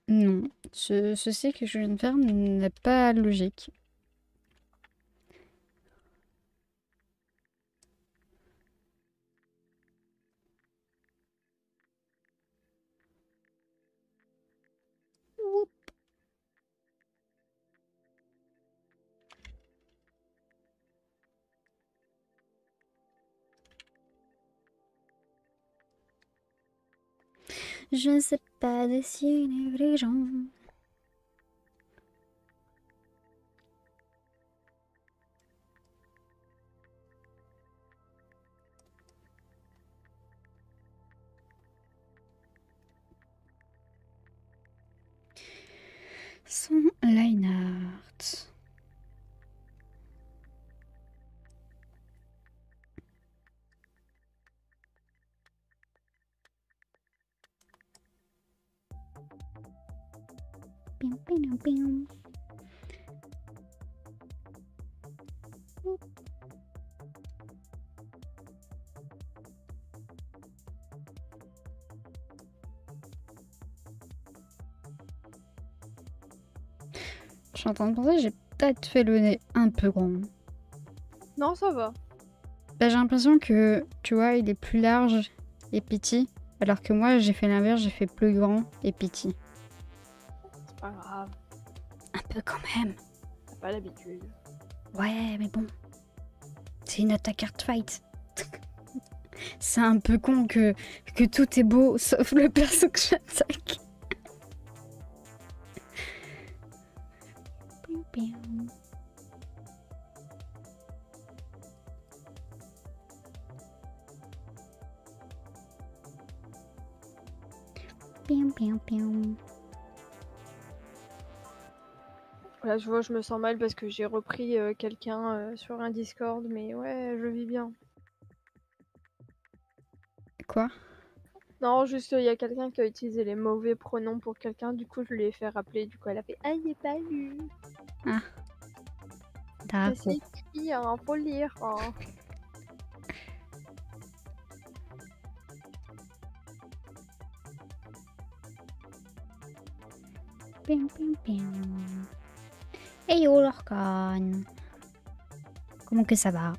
S1: Non, ceci que je viens de faire n'a pas logique. Je ne sais pas dessiner les gens. Son line art. Pim, pim, pim. Je suis en train de penser, j'ai peut-être fait le nez un peu grand.
S2: Non, ça va.
S1: Bah, j'ai l'impression que, tu vois, il est plus large et petit. Alors que moi, j'ai fait l'inverse, j'ai fait plus grand et petit.
S2: C'est pas grave.
S1: Un peu quand même.
S2: T'as pas l'habitude.
S1: Ouais, mais bon. C'est une attaque art fight. C'est un peu con que tout est beau sauf le perso que j'attaque.
S2: Là, je vois, je me sens mal parce que j'ai repris quelqu'un sur un Discord, mais ouais, je vis bien.
S1: Quoi?
S2: Non, juste, il y a quelqu'un qui a utilisé les mauvais pronoms pour quelqu'un, du coup, je lui ai fait rappeler, du coup, elle a fait « Ah, il est pas lu !»
S1: Ah.
S2: Mais c'est
S1: D'accord.
S2: écrit, hein, faut lire, hein.
S1: Hey yo, Lorcan. Comment que ça va?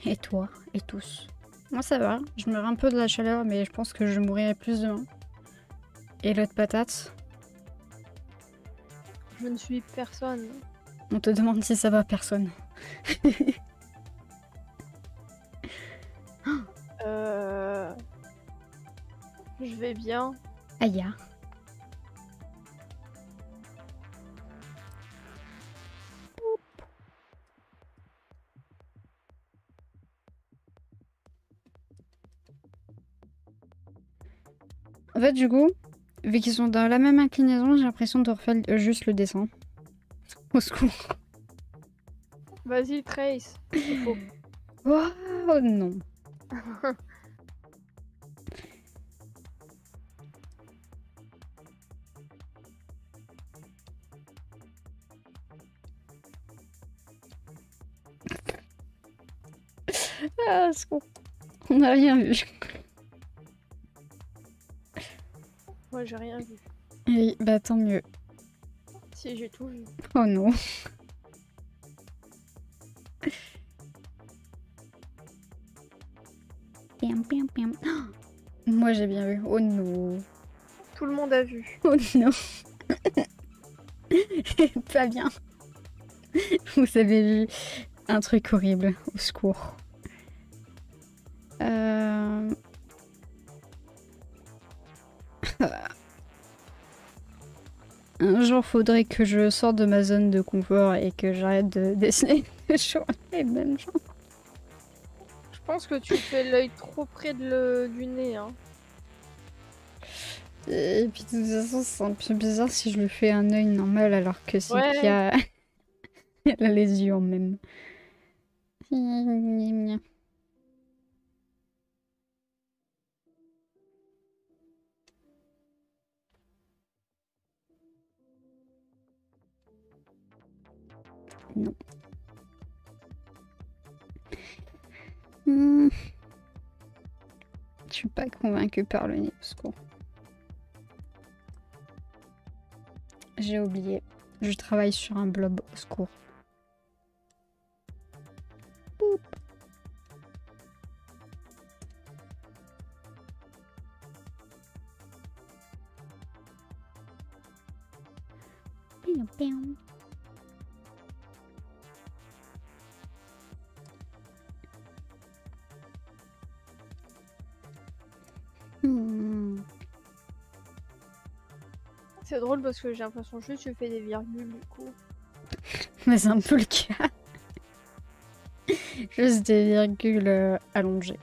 S1: Et toi? Et tous? Moi ça va, je meurs un peu de la chaleur, mais je pense que je mourrai plus demain. Et l'autre patate?
S2: Je ne suis personne.
S1: On te demande si ça va, personne.
S2: Je vais bien.
S1: Aïe. En fait, du coup, vu qu'ils sont dans la même inclinaison, j'ai l'impression de refaire juste le dessin. Au secours.
S2: Vas-y, Trace. C'est faux.
S1: Oh non. Ah, au secours. On n'a rien vu.
S2: Moi, j'ai rien vu.
S1: Oui, bah tant mieux.
S2: Si, j'ai tout vu.
S1: Oh non. Moi j'ai bien vu. Oh non.
S2: Tout le monde a vu.
S1: Oh non. Pas bien. Vous avez vu un truc horrible. Au secours. Un jour, faudrait que je sorte de ma zone de confort et que j'arrête de dessiner toujours les mêmes gens.
S2: Je pense que tu fais l'œil trop près du nez. Hein.
S1: Et puis de toute façon, c'est un peu bizarre si je lui fais un œil normal alors que c'est
S2: Ouais.
S1: qu'il y a... Elle a les yeux en même. Non. Je suis pas convaincue par le nez, au secours. J'ai oublié. Je travaille sur un blob, au secours. Boop. Pium, pium.
S2: C'est drôle parce que j'ai l'impression juste que tu fais des virgules du coup.
S1: Mais c'est un peu le cas. Juste des virgules allongées.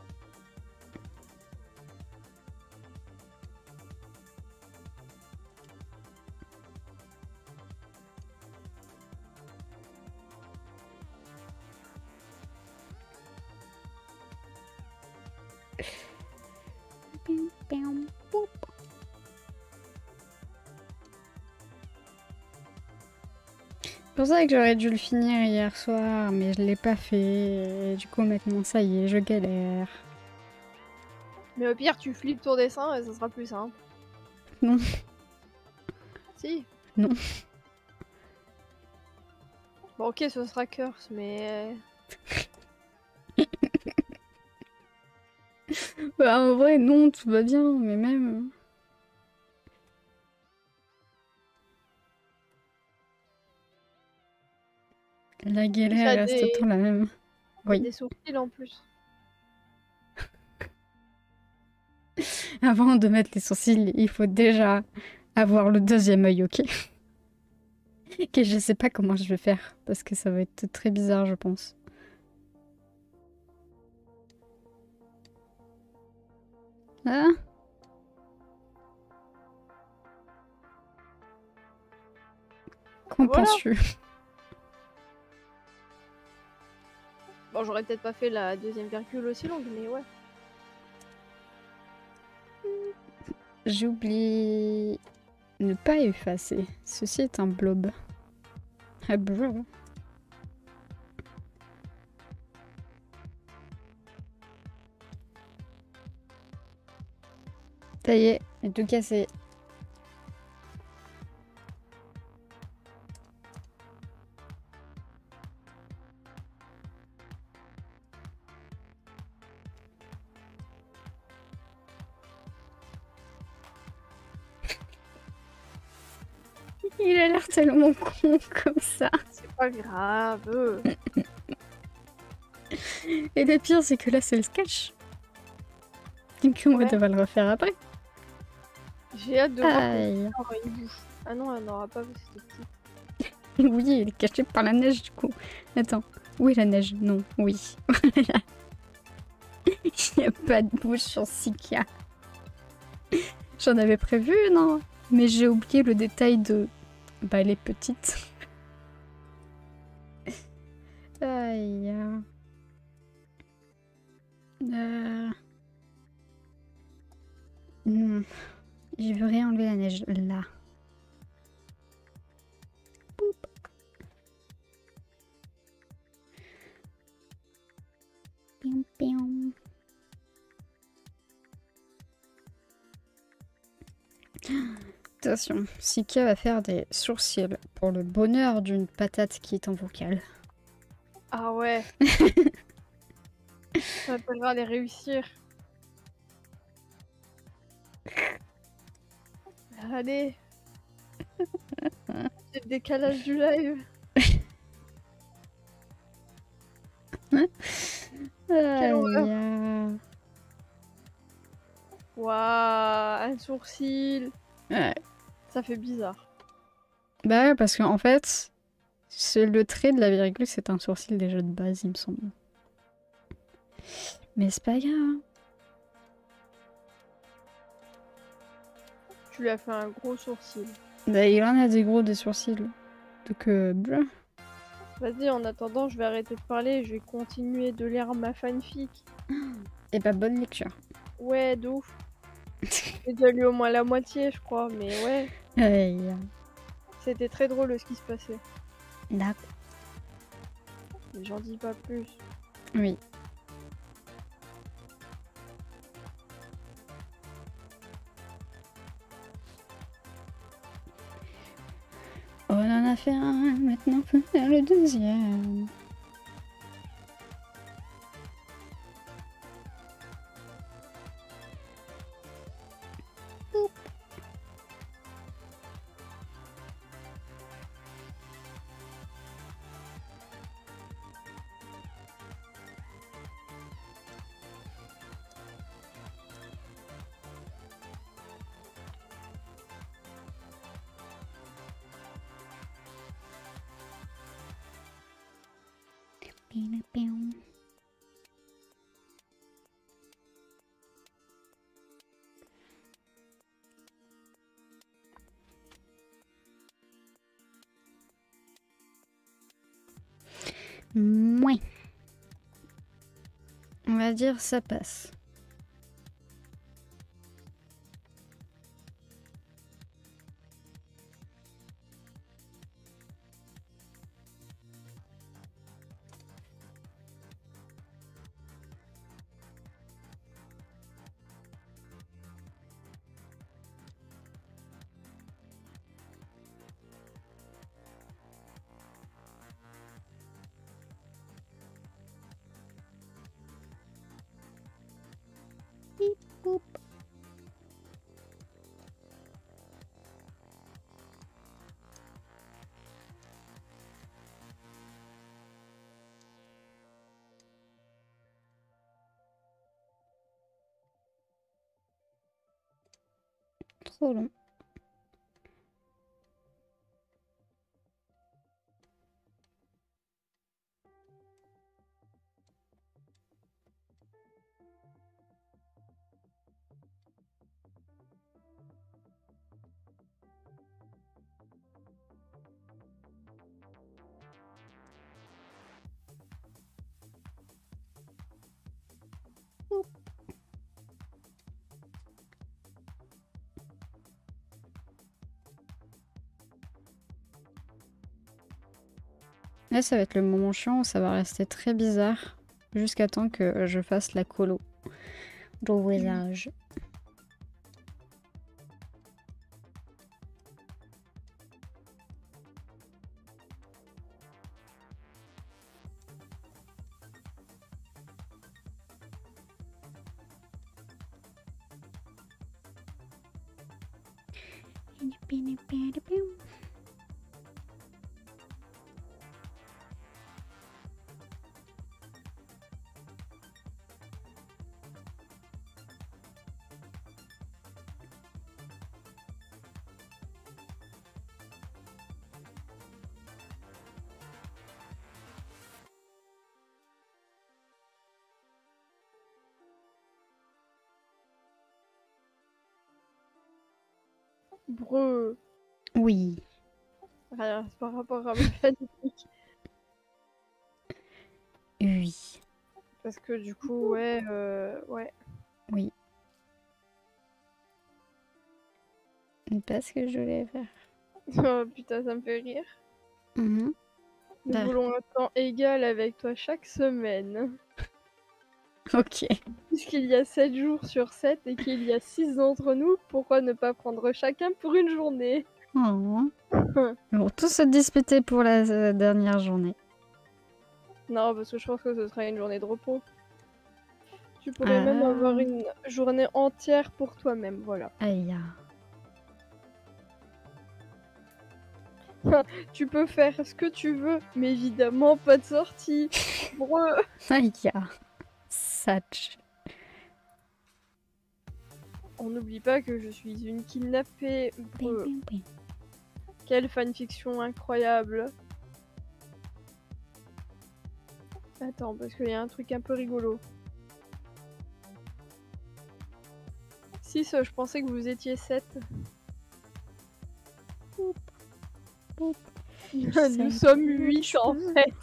S1: C'est pour ça que j'aurais dû le finir hier soir, mais je l'ai pas fait. Et du coup, maintenant, ça y est, je galère.
S2: Mais au pire, tu flippes ton dessin et ça sera plus simple.
S1: Non.
S2: Si.
S1: Non.
S2: Bon, ok, ce sera curse, mais...
S1: Bah, en vrai, non, tout va bien, mais même... La galère reste autant la même. Oui.
S2: Des sourcils en plus.
S1: Avant de mettre les sourcils, il faut déjà avoir le deuxième œil, ok? Que je sais pas comment je vais faire, parce que ça va être très bizarre, je pense. Ah? Qu'en penses-tu?
S2: Bon, j'aurais peut-être pas fait la deuxième virgule aussi longue, mais ouais.
S1: J'ai oublié... Ne pas effacer. Ceci est un blob. Un blob. Ça y est, j'ai tout cassé. Il a l'air tellement con comme ça.
S2: C'est pas grave.
S1: Et le pire, c'est que là, c'est le sketch. Donc, on va
S2: Ouais.
S1: devoir le refaire après.
S2: J'ai hâte de voir
S1: Aïe.
S2: comment il bouffe. Ah non, elle n'aura pas parce que c'était petit.
S1: Oui, il est caché par la neige, du coup. Attends. Où est la neige? Non. Oui. Voilà. Il n'y a pas de bouche sur Sika. J'en avais prévu, non? Mais j'ai oublié le détail de... Bah, elle est petite. Aïe. Non. Je veux réenlever la neige là. Poup. Pium, pium. Attention, Sika va faire des sourcils pour le bonheur d'une patate qui est en vocal.
S2: Ah ouais. Ça t'aidera les réussir. Allez. C'est le décalage du live. Quelle horreur.
S1: Aïe.
S2: Waouh, un sourcil.
S1: Ouais.
S2: Ça fait bizarre.
S1: Bah ouais, parce qu'en fait, le trait de la virgule, c'est un sourcil déjà de base, il me semble. Mais c'est pas grave.
S2: Tu lui as fait un gros sourcil.
S1: Bah, il en a des gros des sourcils. Donc, bruh.
S2: Vas-y, en attendant, je vais arrêter de parler et je vais continuer de lire ma fanfic.
S1: Et bah, bonne lecture.
S2: Ouais, de ouf. J'ai déjà lu au moins la moitié, je crois, mais ouais.
S1: Aïe.
S2: C'était très drôle ce qui se passait.
S1: D'accord.
S2: Mais j'en dis pas plus.
S1: Oui. On en a fait un, maintenant faut faire le deuxième. Mouais. On va dire ça passe. Bip, boop. Trop long. Là, ça va être le moment chiant où ça va rester très bizarre jusqu'à temps que je fasse la colo au voisinage.
S2: Breu.
S1: Oui.
S2: Rien, c'est par rapport à ma fanfic.
S1: Oui.
S2: Parce que du coup, ouais, ouais.
S1: Oui. Pas ce que je voulais faire.
S2: Oh putain, ça me fait rire.
S1: Mhm.
S2: Nous
S1: Bah.
S2: voulons un temps égal avec toi chaque semaine.
S1: Ok.
S2: Puisqu'il y a 7 jours sur 7 et qu'il y a 6 d'entre nous, pourquoi ne pas prendre chacun pour une journée?
S1: Oh. Ils vont tous se disputer pour la dernière journée.
S2: Non, parce que je pense que ce sera une journée de repos. Tu pourrais même avoir une journée entière pour toi-même, voilà.
S1: Aïe.
S2: Tu peux faire ce que tu veux, mais évidemment pas de sortie. Breu.
S1: Aïe. Satch.
S2: On n'oublie pas que je suis une kidnappée. Breu. Quelle fanfiction incroyable. Attends, parce qu'il y a un truc un peu rigolo. 6, je pensais que vous étiez 7. Nous sommes 8 en fait.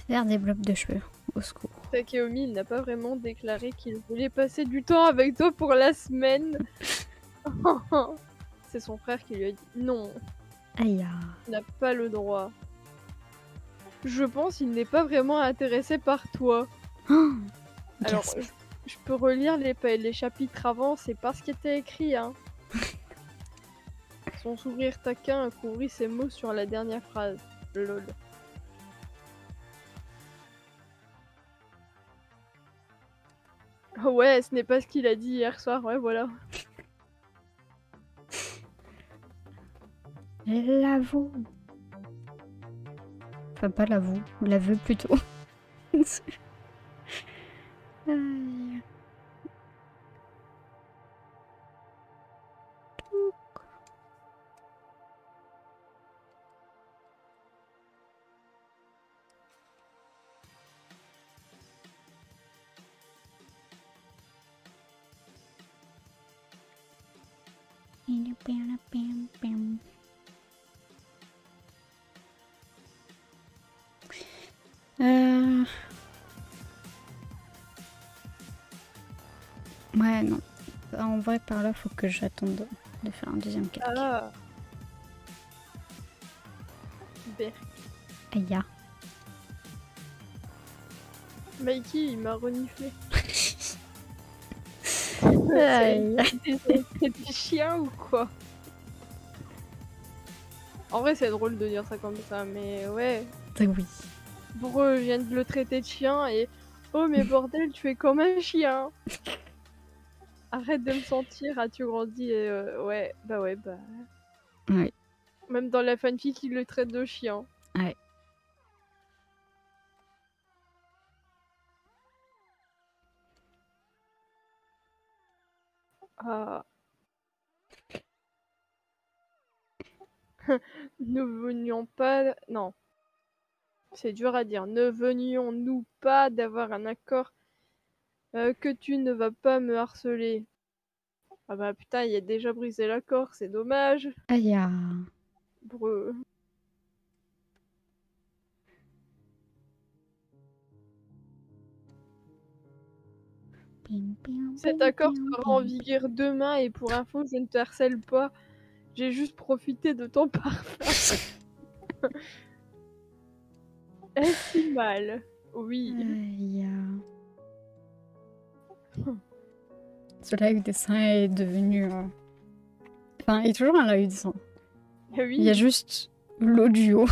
S1: Faire des blocs de cheveux, au secours.
S2: Takeomi, il n'a pas vraiment déclaré qu'il voulait passer du temps avec toi pour la semaine. C'est son frère qui lui a dit non.
S1: Aïe.
S2: Il n'a pas le droit. Je pense qu'il n'est pas vraiment intéressé par toi. Alors, je peux relire les chapitres avant, c'est pas ce qui était écrit, hein. Son sourire taquin a couvri ses mots sur la dernière phrase. Lol. Oh ouais, ce n'est pas ce qu'il a dit hier soir, ouais, voilà.
S1: L'avoue. Enfin, pas l'avoue, l'aveu plutôt. Aïe. Ouais, non. En vrai, par là, faut que j'attende de faire un deuxième calque.
S2: Ah. Berk.
S1: Aïe.
S2: Mikey, il m'a reniflé.
S1: Aïe.
S2: C'est des chiens ou quoi? En vrai, c'est drôle de dire ça comme ça, mais ouais.
S1: Oui.
S2: Breu, je viens de le traiter de chien et... Oh mais bordel, tu es comme un chien. Arrête de me sentir, as-tu grandi et ouais, bah ouais, bah...
S1: Ouais.
S2: Même dans la fanfic, il le traite de chien.
S1: Ouais.
S2: Ah. Nous venions pas... Non. C'est dur à dire. Ne venions-nous pas d'avoir un accord que tu ne vas pas me harceler? Ah bah putain, il a déjà brisé l'accord, c'est dommage.
S1: Aïe.
S2: Breu. Cet accord sera en vigueur demain et pour info, je ne te harcèle pas. J'ai juste profité de ton parfum. Est-ce si mal? Oui.
S1: Aïe. Ce live dessin est devenu... Enfin, il est toujours un live dessin.
S2: Oui.
S1: Il y a juste l'audio.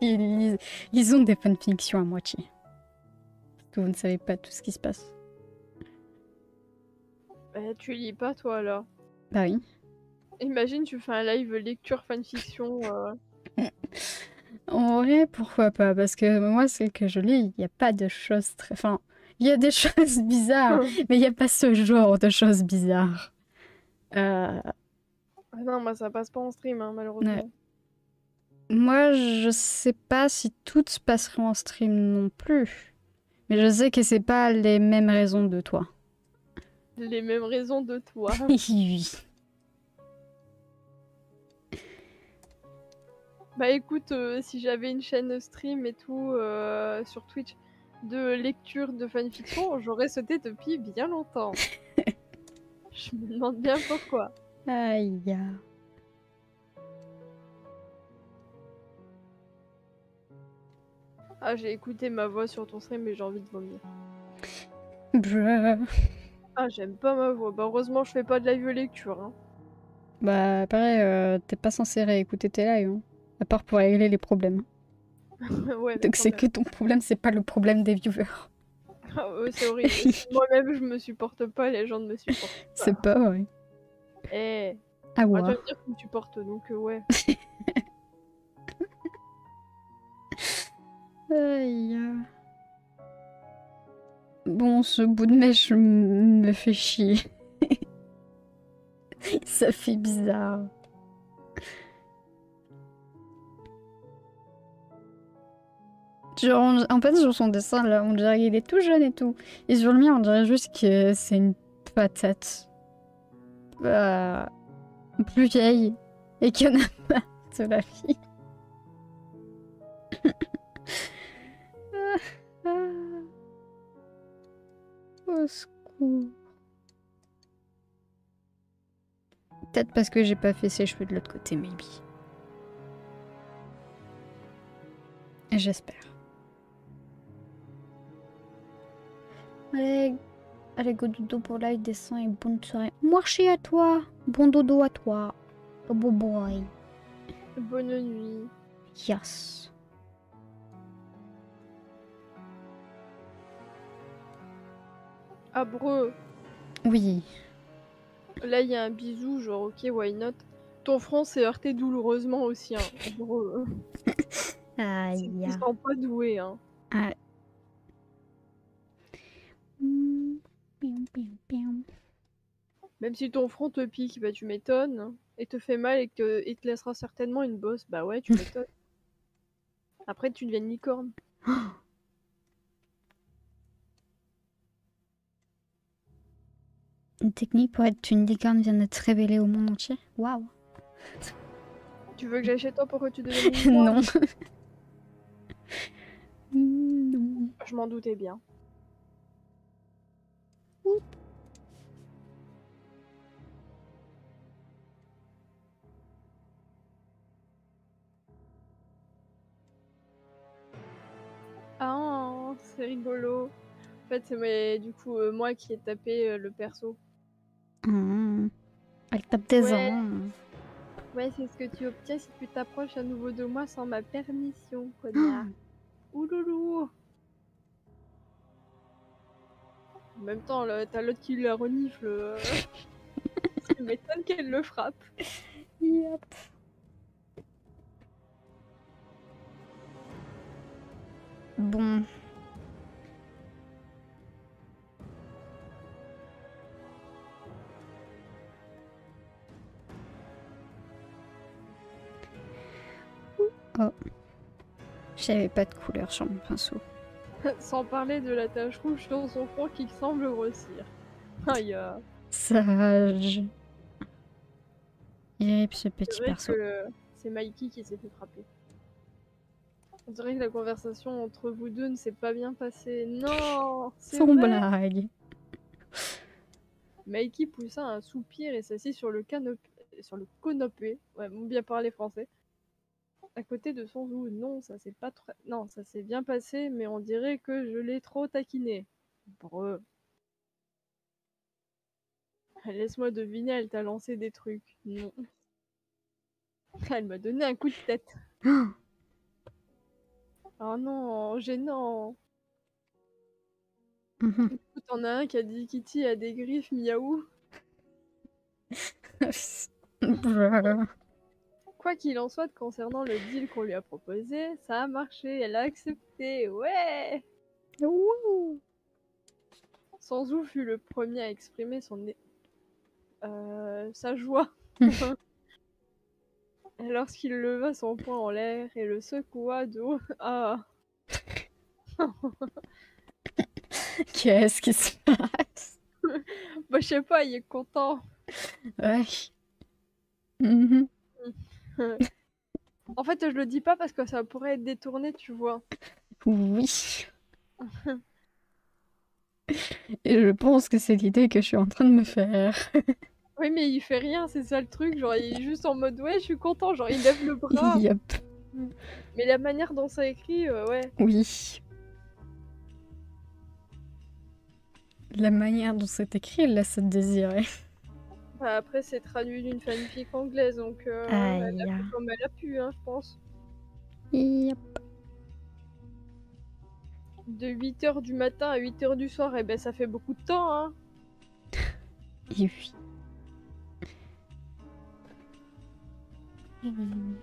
S1: Ils ont des fanfictions à moitié. Parce que vous ne savez pas tout ce qui se passe.
S2: Bah, tu lis pas toi alors.
S1: Bah oui.
S2: Imagine, tu fais un live lecture fanfiction.
S1: En vrai, pourquoi pas? Parce que moi, c'est que je lis, il n'y a pas de choses très... Enfin, il y a des choses bizarres, mais il n'y a pas ce genre de choses bizarres.
S2: Ah non, moi ça passe pas en stream, hein, malheureusement.
S1: Ouais. Moi, je sais pas si tout se passerait en stream non plus. Mais je sais que c'est pas les mêmes raisons de toi.
S2: Les mêmes raisons de toi.
S1: Oui.
S2: Bah écoute, si j'avais une chaîne stream et tout sur Twitch de lecture de fanfiction, j'aurais sauté depuis bien longtemps. Je me demande bien pourquoi.
S1: Aïe.
S2: Ah, j'ai écouté ma voix sur ton stream mais j'ai envie de vomir.
S1: Bruh.
S2: Ah, j'aime pas ma voix. Bah heureusement, je fais pas de live lecture. Hein.
S1: Bah pareil, t'es pas censé réécouter tes lives, hein. À part pour régler les problèmes.
S2: Ouais, mais
S1: Donc
S2: quand
S1: c'est
S2: même.
S1: que ton problème, c'est pas le problème des viewers.
S2: Ah, c'est horrible. Moi-même, je me supporte pas, les gens ne me supportent pas.
S1: C'est pas vrai.
S2: Eh,
S1: Ah
S2: tu
S1: ouais.
S2: vas me dire que tu me supportes, donc ouais.
S1: Aïe. Bon, ce bout de mèche me fait chier. Ça fait bizarre. Genre, en fait, sur son dessin, là, on dirait qu'il est tout jeune et tout. Et sur le mien, on dirait juste que c'est une patate. Plus vieille. Et qu'il y en a marre de la vie. Au secours. Peut-être parce que j'ai pas fait ses cheveux de l'autre côté, maybe. J'espère. Allez, go dodo pour live, descends et bonne soirée. Merci à toi. Bon dodo à toi. Oh, bon boy.
S2: Bonne nuit.
S1: Yes.
S2: Abreu.
S1: Oui.
S2: Là, il y a un bisou, genre, ok, why not. Ton front s'est heurté douloureusement aussi, hein. Abreu.
S1: Aïe.
S2: Ils sont pas doués, hein.
S1: Ah.
S2: Même si ton front te pique, bah tu m'étonnes. Et te fait mal et que et te laissera certainement une bosse, bah ouais, tu m'étonnes. Après, tu deviens une licorne.
S1: Une technique pour être une licorne vient d'être révélée au monde entier. Waouh.
S2: Tu veux que j'aille chez toi pour que tu deviennes une licorne?
S1: Non. Non.
S2: Je m'en doutais bien.
S1: Oups.
S2: Ah, c'est rigolo. En fait, c'est du coup moi qui ai tapé le perso.
S1: Elle tape des
S2: Ouais.
S1: ans.
S2: Ouais, c'est ce que tu obtiens si tu t'approches à nouveau de moi sans ma permission, connard. Ouloulou. En même temps, t'as l'autre qui la renifle. Ça m'étonne qu'elle le frappe.
S1: Yep. Bon. Oh. J'avais pas de couleur sur mon pinceau.
S2: Sans parler de la tache rouge sur son front qui semble grossir. Aïe.
S1: Sage. Il rip ce
S2: C'est
S1: petit
S2: vrai
S1: perso.
S2: que c'est Mikey qui s'est fait frapper. On dirait que la conversation entre vous deux ne s'est pas bien passée. Non, c'est
S1: Sans
S2: vrai.
S1: blague.
S2: Mikey poussa un soupir et s'assit sur le canapé. Ouais, bon, bien parler français. À côté de son zoo. Non, ça s'est pas très... Non, ça s'est bien passé, mais on dirait que je l'ai trop taquiné. Breu. Laisse-moi deviner, elle t'a lancé des trucs. Non. Elle m'a donné un coup de tête. Oh non, gênant. Du coup, t'en as un qui a dit Kitty a des griffes, miaou. Quoi qu'il en soit, concernant le deal qu'on lui a proposé, ça a marché, elle a accepté, ouais. Sanzou fut le premier à exprimer sa joie lorsqu'il leva son poing en l'air et le secoua de haut. Ah.
S1: Qu'est-ce qui se passe?
S2: Bah, je sais pas, il est content.
S1: Ouais. Mhm.
S2: En fait, je le dis pas parce que ça pourrait être détourné, tu vois.
S1: Oui. Et je pense que c'est l'idée que je suis en train de me faire.
S2: Oui, mais il fait rien, c'est ça le truc. Genre, il est juste en mode ouais, je suis content. Genre, il lève le bras.
S1: Yep.
S2: Mais la manière dont ça écrit, ouais.
S1: Oui. La manière dont c'est écrit laisse à désirer.
S2: Bah, après, c'est traduit d'une fanfic anglaise, donc elle
S1: Aïe.
S2: a fait comme elle a pu, hein, je pense.
S1: Yep.
S2: De 8h du matin à 8h du soir, et ben ça fait beaucoup de temps, hein.
S1: Et oui. Hmm.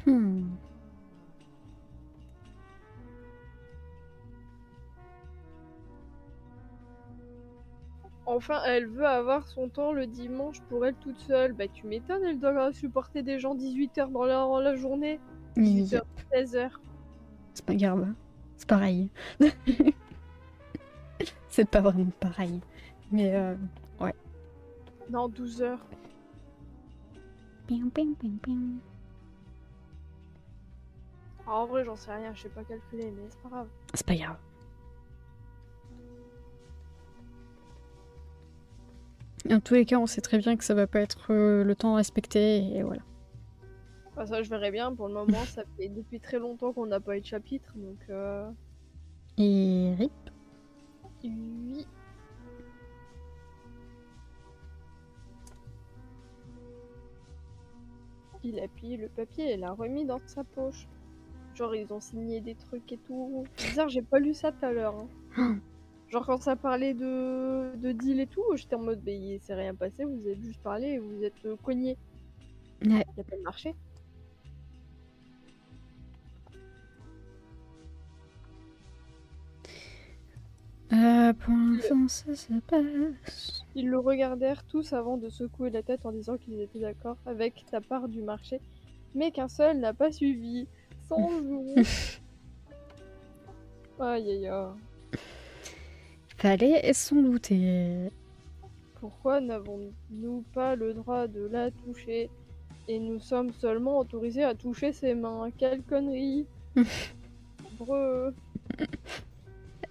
S1: Hmm.
S2: Enfin, elle veut avoir son temps le dimanche pour elle toute seule. Bah, tu m'étonnes, elle doit supporter des gens 18h dans la journée. 18h,
S1: Yep.
S2: 16h.
S1: C'est pas grave. C'est pareil. C'est pas vraiment pareil. Mais ouais.
S2: Non, 12h.
S1: Pium, pium, pium, pium.
S2: En vrai, j'en sais rien, je sais pas calculer, mais c'est pas grave.
S1: C'est pas grave. En tous les cas, on sait très bien que ça va pas être le temps respecté et voilà.
S2: Enfin, ça, je verrai bien. Pour le moment, ça fait depuis très longtemps qu'on n'a pas eu de chapitre, donc
S1: Et rip.
S2: oui. Il a plié le papier et l'a remis dans sa poche. Genre, ils ont signé des trucs et tout. C'est bizarre, j'ai pas lu ça tout à l'heure. Hein. Genre, quand ça parlait de deal et tout, j'étais en mode, bah, il s'est rien passé, vous avez juste parlé et vous êtes cognés.
S1: Ouais.
S2: Il a pas marché.
S1: Pour l'instant, ça se passe.
S2: Ils le regardèrent tous avant de secouer la tête en disant qu'ils étaient d'accord avec ta part du marché, mais qu'un seul n'a pas suivi. Sans vous. Aïe aïe aïe.
S1: Fallait s'en douter.
S2: Pourquoi n'avons-nous pas le droit de la toucher? Et nous sommes seulement autorisés à toucher ses mains. Quelle connerie! Breu.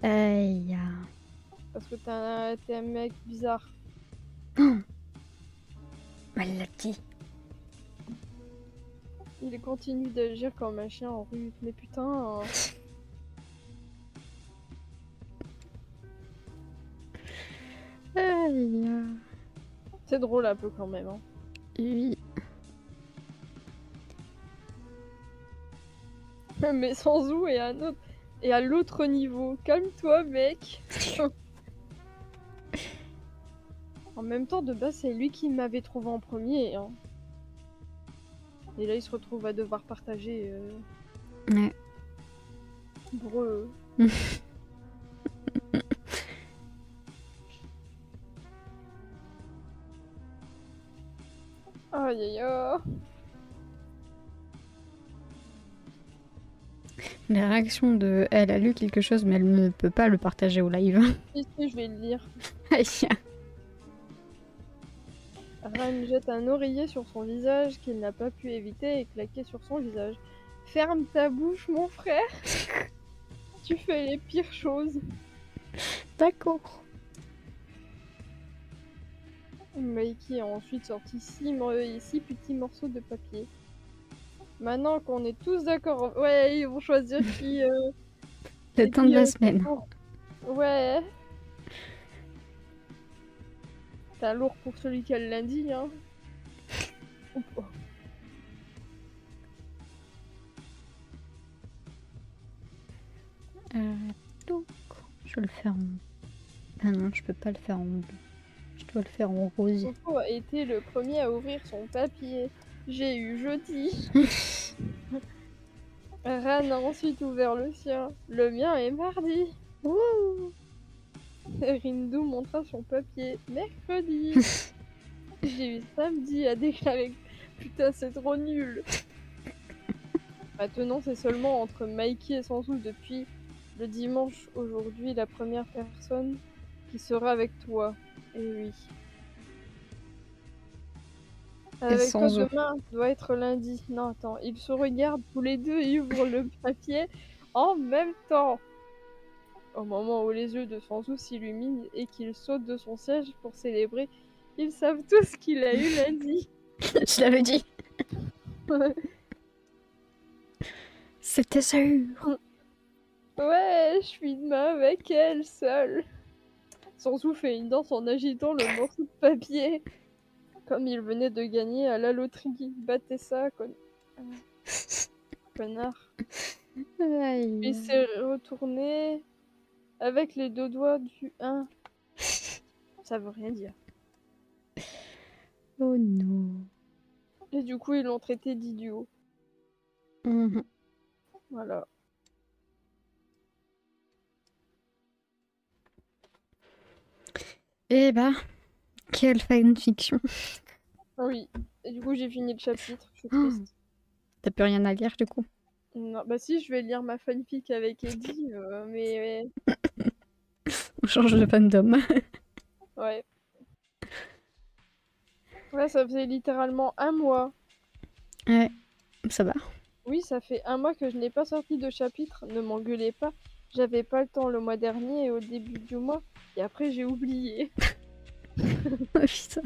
S1: Aïe.
S2: Parce que t'es un mec bizarre.
S1: Elle l'a dit.
S2: Il continue d'agir comme un chien en rue. Mais putain.
S1: Aïe.
S2: C'est drôle un peu quand même. Hein.
S1: Oui.
S2: Mais sans ou et à l'autre niveau. Calme-toi, mec. En même temps, de base, c'est lui qui m'avait trouvé en premier. Hein. Et là, il se retrouve à devoir partager.
S1: Ouais.
S2: Breu. Aïe aïe aïe.
S1: La réaction de elle a lu quelque chose, mais elle ne peut pas le partager au live.
S2: Si, je vais le lire.
S1: Aïe.
S2: Ran jette un oreiller sur son visage qu'il n'a pas pu éviter et claquer sur son visage. Ferme ta bouche, mon frère. Tu fais les pires choses.
S1: D'accord.
S2: Mikey a ensuite sorti 6 petits morceaux de papier. Maintenant qu'on est tous d'accord, ouais, ils vont choisir qui.
S1: Le temps de la semaine.
S2: Ouais. T'as lourd pour celui qui a le lundi, hein.
S1: Donc, je vais le faire en... Ah non, je peux pas le faire en bleu. Je dois le faire en rose.
S2: Coco a été le premier à ouvrir son papier. J'ai eu jeudi. Ran a ensuite ouvert le sien. Le mien est mardi.
S1: Wouh.
S2: Rindu montra son papier. Mercredi. J'ai eu samedi à déclarer. Putain, c'est trop nul. Maintenant, c'est seulement entre Mikey et Sansu depuis le dimanche. Aujourd'hui, la première personne qui sera avec toi. Et oui. Avec toi
S1: Sansu.
S2: demain doit être lundi. Non, attends. Ils se regardent tous les deux et ouvrent le papier en même temps. Au moment où les yeux de Sansu s'illuminent et qu'il saute de son siège pour célébrer, ils savent tous qu'il a eu lundi.
S1: Je l'avais dit. C'était sûr.
S2: Ouais, je suis demain avec elle seule. Sansu fait une danse en agitant le morceau de papier. Comme il venait de gagner à la loterie. Battez ça, connard.
S1: Aïe.
S2: Il s'est retourné avec les deux doigts du 1. Ça veut rien dire.
S1: Oh non.
S2: Et du coup, ils l'ont traité d'idiot.
S1: Mhm.
S2: Voilà.
S1: Eh ben, quelle fanfiction.
S2: Oui. Et du coup, j'ai fini le chapitre. Je suis triste.
S1: T'as plus rien à lire du coup.
S2: Non, bah si, je vais lire ma fanfic avec Eddie, mais
S1: On change de fandom.
S2: ouais. Ouais, ça faisait littéralement un mois.
S1: Ouais, ça va.
S2: Oui, ça fait un mois que je n'ai pas sorti de chapitre. Ne m'engueulez pas. J'avais pas le temps le mois dernier et au début du mois. Et après, j'ai oublié.
S1: Oh putain.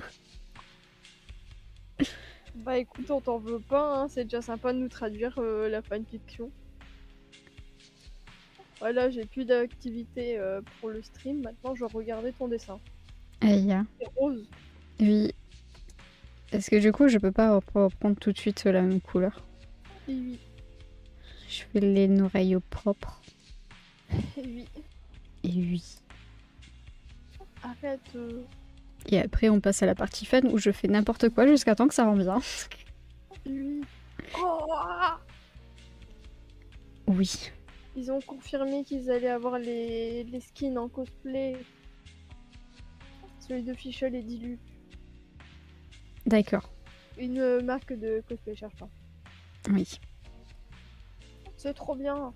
S2: Bah écoute, on t'en veut pas, hein. C'est déjà sympa de nous traduire la fanfiction. Voilà, j'ai plus d'activité pour le stream. Maintenant, je regardais ton dessin.
S1: Aïe.
S2: C'est rose.
S1: Oui. Est-ce que du coup, je peux pas reprendre tout de suite la même couleur?
S2: Et oui.
S1: Je fais les oreilles au propre.
S2: Et oui.
S1: Et oui.
S2: Arrête.
S1: Et après, on passe à la partie fun où je fais n'importe quoi jusqu'à temps que ça rend bien.
S2: Et oui. Oh,
S1: Oui.
S2: ils ont confirmé qu'ils allaient avoir les skins en cosplay. Celui de Fischl et Dilu.
S1: D'accord.
S2: Une marque de cosplay, cherche pas.
S1: Oui.
S2: C'est trop bien.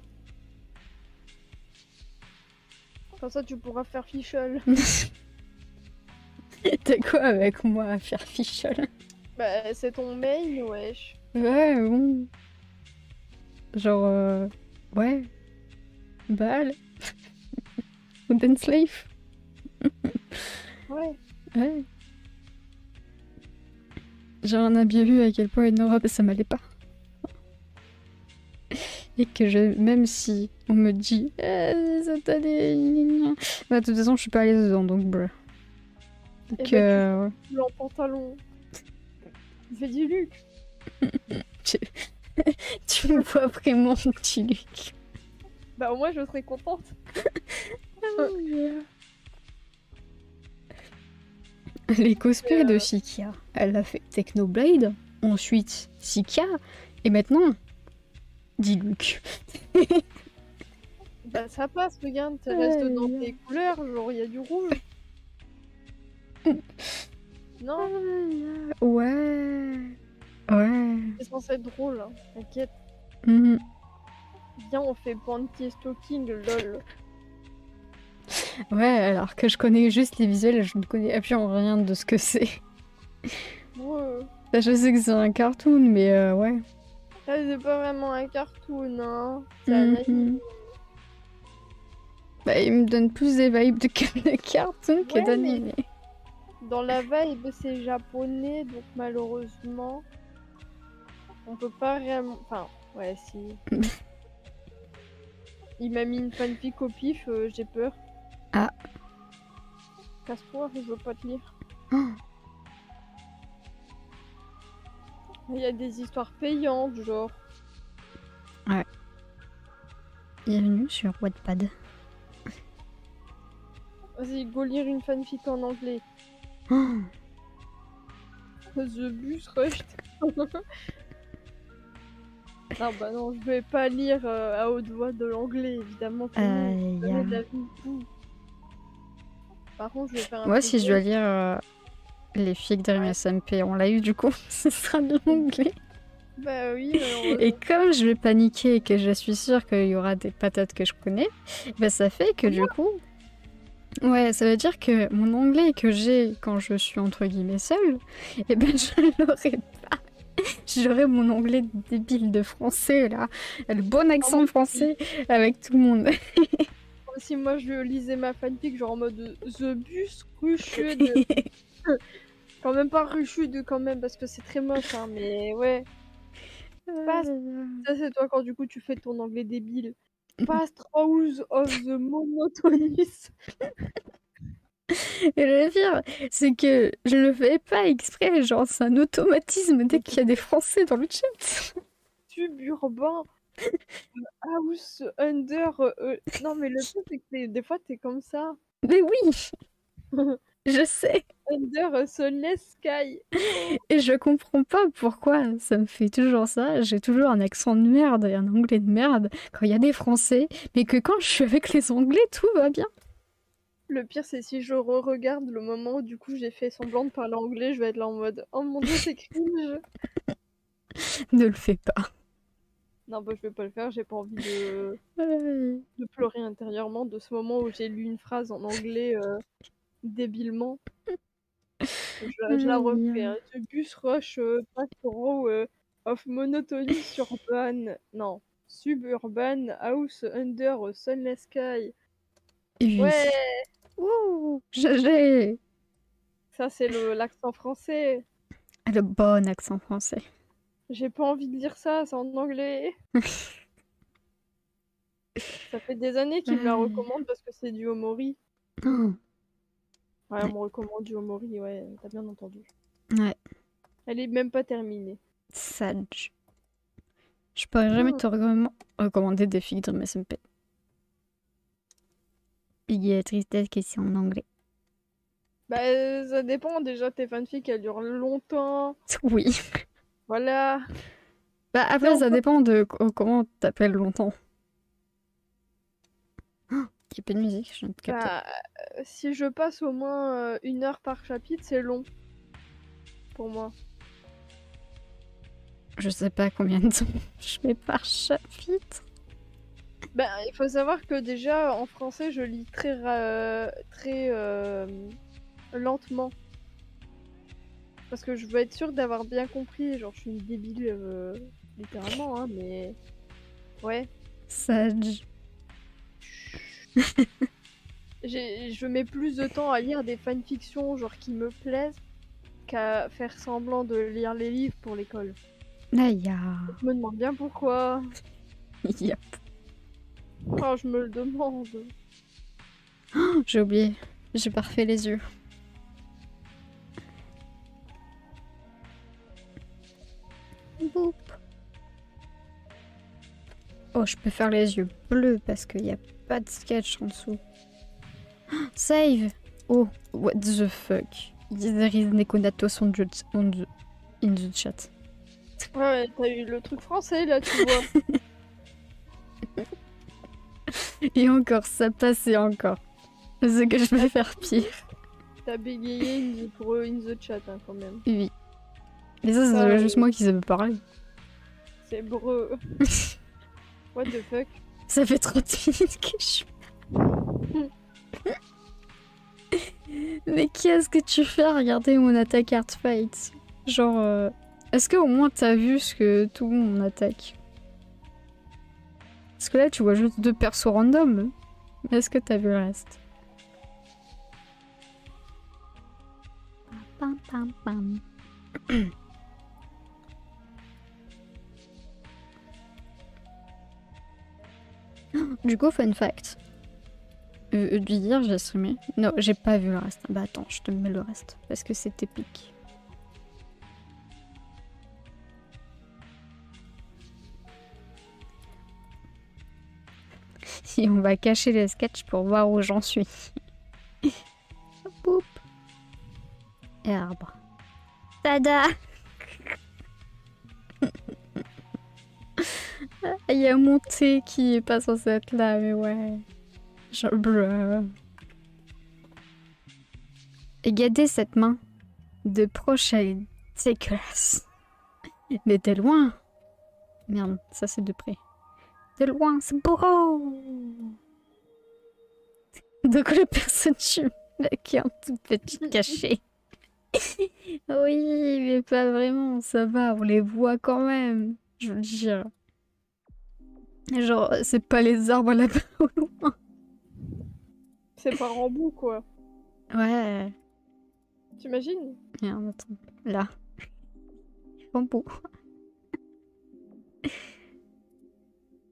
S2: Comme ça, tu pourras faire Fischl.
S1: T'as quoi avec moi à faire Fischl?
S2: Bah, c'est ton main, wesh.
S1: Ouais, bon. Genre, ouais. Bal. Ou Dance Slave.
S2: Ouais.
S1: Ouais. Genre, on a bien vu à quel point une robe, ça m'allait pas. Et que même si on me dit ça t'allait. Bah, de toute façon, je suis pas à l'aise dedans, donc brr. Donc,
S2: Et bah, tu fais en pantalon. Tu fais du Luc.
S1: Tu me vois vraiment, petit Luc.
S2: Bah, au moins, je serais contente.
S1: Les cosplays de Sikia. Elle a fait Technoblade, ensuite Sikia, et maintenant, Diluc.
S2: Bah, ça passe, regarde, tu restes dans tes couleurs, genre, il y a du rouge. Non,
S1: Ouais. Ouais.
S2: c'est censé être drôle, hein. T'inquiète.
S1: Mhm.
S2: Viens, on fait panty stocking, lol.
S1: Ouais, alors que je connais juste les visuels, je ne connais absolument rien de ce que c'est.
S2: Ouais.
S1: Bah, je sais que c'est un cartoon, mais ouais.
S2: Ça, c'est pas vraiment un cartoon, hein. C'est un anime.
S1: Bah, il me donne plus des vibes de cartoon que
S2: Ouais,
S1: d'anime.
S2: Dans la vibe, c'est japonais, donc malheureusement, on peut pas réellement. Enfin, ouais, si. Il m'a mis une fanfic au pif, j'ai peur.
S1: Ah.
S2: Casse-toi, je veux pas te lire.
S1: Oh.
S2: Il y a des histoires payantes, genre.
S1: Ouais. Bienvenue sur Wattpad.
S2: Vas-y, go lire une fanfic en anglais.
S1: Oh.
S2: The Bus Rushed. Non, bah non, je vais pas lire à haute voix de l'anglais, évidemment. Que non. Jamais de la vie. Par contre, je vais faire un
S1: Moi, si je dois
S2: truc.
S1: lire les Fig Dream SMP, on l'a eu du coup, ce sera de l'anglais.
S2: Bah oui, malheureusement.
S1: Et comme je vais paniquer et que je suis sûre qu'il y aura des patates que je connais, bah ça fait que du coup... Ouais, ça veut dire que mon anglais que j'ai quand je suis entre guillemets seule, eh ben je l'aurai pas. J'aurai mon anglais débile de français là, le bon accent français avec tout le monde.
S2: Comme si moi je lisais ma fanfic genre en mode The Bus Ruchud. Quand même pas Ruchud quand même parce que c'est très moche hein, mais ouais. Past, ça c'est toi quand du coup tu fais ton anglais débile. Past House of the Monotonous.
S1: Et le pire, c'est que je le fais pas exprès, genre c'est un automatisme dès qu'il y a des Français dans le chat.
S2: Suburbain. House Under. Non mais le truc c'est que des fois t'es comme ça.
S1: Mais oui, je sais.
S2: Under Sunless Sky.
S1: Et je comprends pas pourquoi ça me fait toujours ça. J'ai toujours un accent de merde et un anglais de merde quand il y a des Français, mais que quand je suis avec les Anglais, tout va bien.
S2: Le pire, c'est si je re-regarde le moment où du coup j'ai fait semblant de parler anglais, je vais être là en mode oh mon dieu, c'est cringe.
S1: Ne le fais pas.
S2: Non, bah je vais pas le faire, j'ai pas envie de
S1: Ouais.
S2: pleurer intérieurement de ce moment où j'ai lu une phrase en anglais débilement. Je la refais. Hein. The bus rush past row of monotony urban. Non, suburban house under a sunless sky.
S1: Oui.
S2: Ouais,
S1: Ouh, GG.
S2: ça c'est l'accent français.
S1: Le bon accent français.
S2: J'ai pas envie de lire ça, c'est en anglais. Ça fait des années qu'il me la recommande parce que c'est du Omori.
S1: Oh.
S2: Ouais, on me recommande du Omori, ouais, t'as bien entendu.
S1: Ouais.
S2: Elle est même pas terminée.
S1: Sage. Je pourrais jamais te recommander des Fig Dream SMP. Piggy tristesse que c'est en anglais.
S2: Bah, ça dépend. Déjà, tes fanfics, elles durent longtemps.
S1: Oui.
S2: Voilà.
S1: Bah après, ça dépend de comment t'appelles longtemps. Il n'y a pas de musique, je viens de capter.
S2: Bah, si je passe au moins 1 heure par chapitre, c'est long. Pour moi.
S1: Je sais pas combien de temps je mets par chapitre.
S2: Bah, il faut savoir que déjà, en français, je lis très lentement. Parce que je veux être sûre d'avoir bien compris. Genre, je suis une débile, littéralement, hein, mais... Ouais.
S1: Sage.
S2: Je mets plus de temps à lire des fanfictions, genre, qui me plaisent, qu'à faire semblant de lire les livres pour l'école.
S1: Aïe.
S2: Je me demande bien pourquoi.
S1: Yep.
S2: Oh, je me le demande.
S1: Oh, j'ai oublié. J'ai pas refait les yeux. Boop. Oh, je peux faire les yeux bleus parce qu'il n'y a pas de sketch en dessous. Save! Oh, what the fuck? There is Nekonatos in the chat.
S2: Ouais, t'as eu le truc français là, tu vois.
S1: Et encore, ça passe et encore. Ce que je vais faire pire.
S2: T'as bégayé pour in the chat hein, quand même.
S1: Oui. Mais ça, c'est juste moi qui sais parler.
S2: C'est breu. What the fuck?
S1: Ça fait 30 minutes que je suis... Mais qu'est-ce que tu fais à regarder mon attaque art fight? Genre, est-ce que au moins t'as vu ce que tout le monde attaque? Parce que là, tu vois juste 2 persos random. Mais est-ce que t'as vu le reste? Pam, pam, pam. Du coup, fun fact. D'hier, j'ai streamé. Non, j'ai pas vu le reste. Bah attends, je te mets le reste. Parce que c'est épique. Et on va cacher les sketchs pour voir où j'en suis. Boop. Et arbre. Tada. Il y a mon thé qui est pas censé être là, mais ouais. Regardez cette main. De proche, elle est dégueulasse. Mais de loin... Merde, ça c'est de près. De loin, c'est beau. Donc la personne qui est un tout petit cachet. Oui, mais pas vraiment, ça va, on les voit quand même. Je veux dire. Genre, c'est pas les arbres là-bas au loin.
S2: C'est pas Rambo, quoi.
S1: Ouais.
S2: T'imagines?
S1: Merde, attends. Là. Bambou. C'est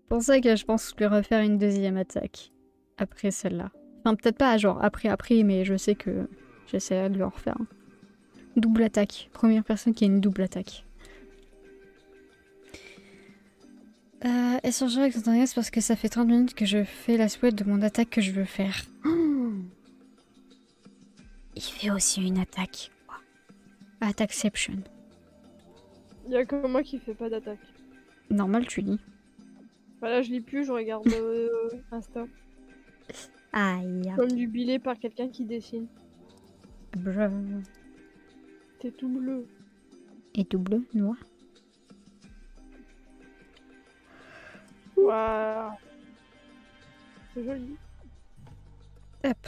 S1: pour ça que je pense lui refaire une deuxième attaque. Après celle-là. Enfin, peut-être pas genre après, mais je sais que j'essaierai de lui en refaire. Double attaque. Première personne qui a une double attaque. Échanger avec son alliance parce que ça fait 30 minutes que je fais la souhaite de mon attaque que je veux faire. Oh, il fait aussi une attaque. Wow. Attackception.
S2: Y'a que moi qui fais pas d'attaque.
S1: Normal, tu lis.
S2: Bah là, je lis plus, je regarde Insta.
S1: Aïe.
S2: Comme nubilé par quelqu'un qui dessine.
S1: Brr.
S2: T'es tout bleu.
S1: Et tout bleu, noir.
S2: Waouh. C'est joli.
S1: Hop.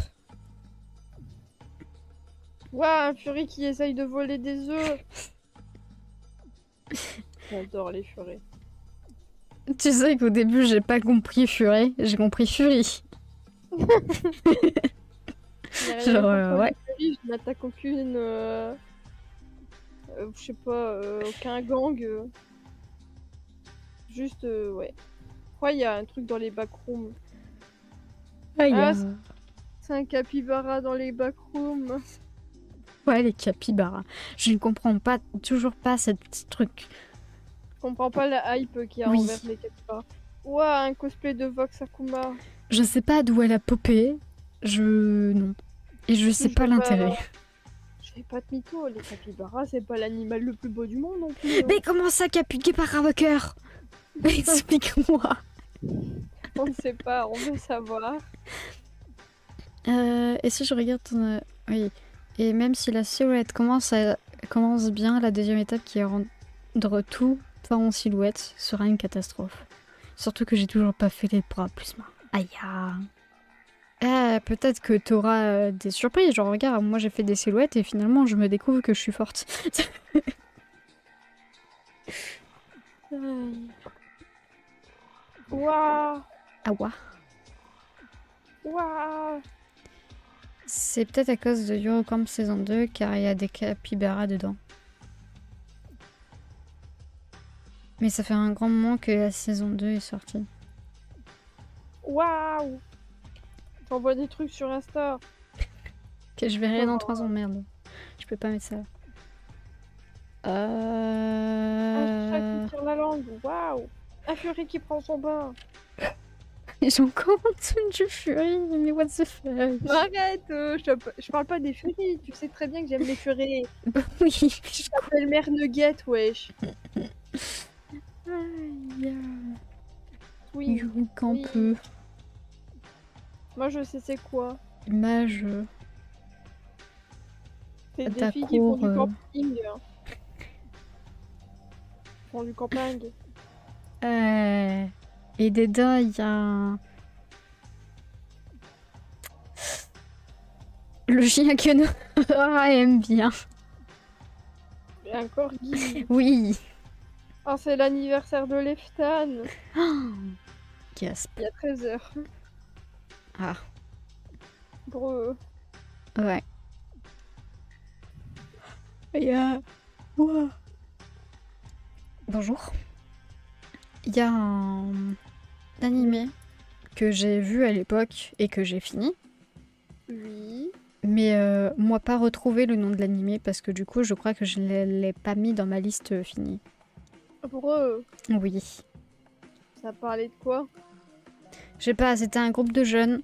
S2: Waouh, un furie qui essaye de voler des œufs. J'adore les furies.
S1: Tu sais qu'au début, j'ai pas compris furie, j'ai compris furie. Genre, ouais.
S2: Furies, je n'attaque aucune. Je sais pas, aucun gang. Juste, ouais. Pourquoi il y a un truc dans les backrooms?
S1: Ah,
S2: c'est un capybara dans les backrooms.
S1: Ouais, les capybaras. Je ne comprends pas, toujours pas ce petit truc.
S2: Je comprends pas la hype qui a envers les capybaras. Ouah, un cosplay de Vox Akuma.
S1: Je sais pas d'où elle a popé. Non. Et je sais pas l'intérêt.
S2: Je fais pas de mytho, les capybaras, c'est pas l'animal le plus beau du monde non plus.
S1: Mais comment ça, capybara au cœur? Explique-moi.
S2: On ne sait pas, on veut savoir.
S1: Et si je regarde ton... Oui. Et même si la silhouette commence bien, la deuxième étape qui est rendre tout en silhouette sera une catastrophe. Surtout que j'ai toujours pas fait les bras plus main. Aïe. Peut-être que t'auras des surprises. Genre, regarde, moi j'ai fait des silhouettes et finalement je me découvre que je suis forte.
S2: Waouh.
S1: Ah ouais.
S2: Waouh.
S1: C'est peut-être à cause de Eurocamp saison 2 car il y a des capybaras dedans. Mais ça fait un grand moment que la saison 2 est sortie.
S2: Waouh. T'envoies des trucs sur Insta.
S1: Que je verrai dans 3 ans, merde. Je peux pas mettre ça.
S2: Un chat qui tire la langue. Waouh. Un furie qui prend son bain.
S1: J'ai encore en dessous du furie, mais what the fuck.
S2: Arrête, je parle pas des furies. Tu sais très bien que j'aime les furies.
S1: Oui,
S2: Je t'appelle Mère Nugget, wesh.
S1: Oui, qu'un peu.
S2: Moi je sais c'est quoi.
S1: Image.
S2: C'est des filles qui font du camping. Font du camping.
S1: Et dedans, il y a le chien que Nora aime bien.
S2: Et un corgi.
S1: Oui.
S2: Oh, c'est l'anniversaire de Leftan.
S1: Gasp.
S2: Il y a 13h.
S1: Ah.
S2: Pour eux.
S1: Ouais. Il y a... Wow. Bonjour. Il y a un animé que j'ai vu à l'époque et que j'ai fini.
S2: Oui.
S1: Mais moi pas retrouvé le nom de l'animé parce que du coup je crois que je l'ai pas mis dans ma liste finie.
S2: Pour eux.
S1: Oui.
S2: Ça parlait de quoi?
S1: Je sais pas, c'était un groupe de jeunes.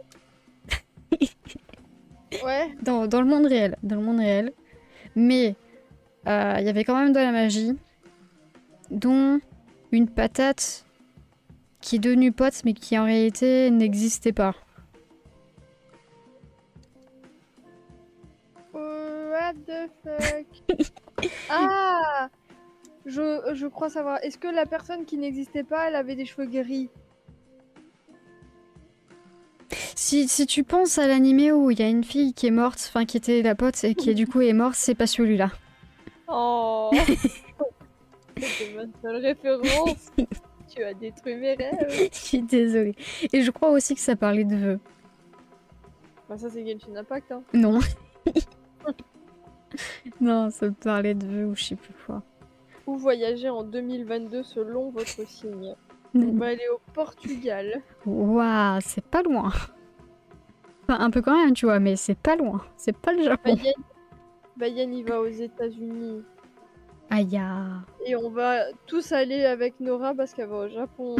S2: Ouais.
S1: Dans le monde réel. Dans le monde réel. Mais il y avait quand même de la magie. Dont une patate qui est devenue pote mais qui en réalité n'existait pas.
S2: the fuck? Ah! Je crois savoir. Est-ce que la personne qui n'existait pas, elle avait des cheveux gris?
S1: Si tu penses à l'animé où il y a une fille qui est morte, enfin qui était la pote et qui du coup est morte, c'est pas celui-là.
S2: Oh! C'était ma seule référence. Tu as détruit mes rêves.
S1: Je suis désolée. Et je crois aussi que ça parlait de vœux.
S2: Bah ça c'est Genshin Impact hein.
S1: Non. Non, ça parlait de vœux ou je sais plus quoi.
S2: Où voyager en 2022 selon votre signe? On va aller au Portugal.
S1: Waouh, c'est pas loin. Enfin, un peu quand même, tu vois, mais c'est pas loin. C'est pas le Japon.
S2: Bayan il va aux États-Unis.
S1: Aïe.
S2: Et on va tous aller avec Nora parce qu'elle va au Japon.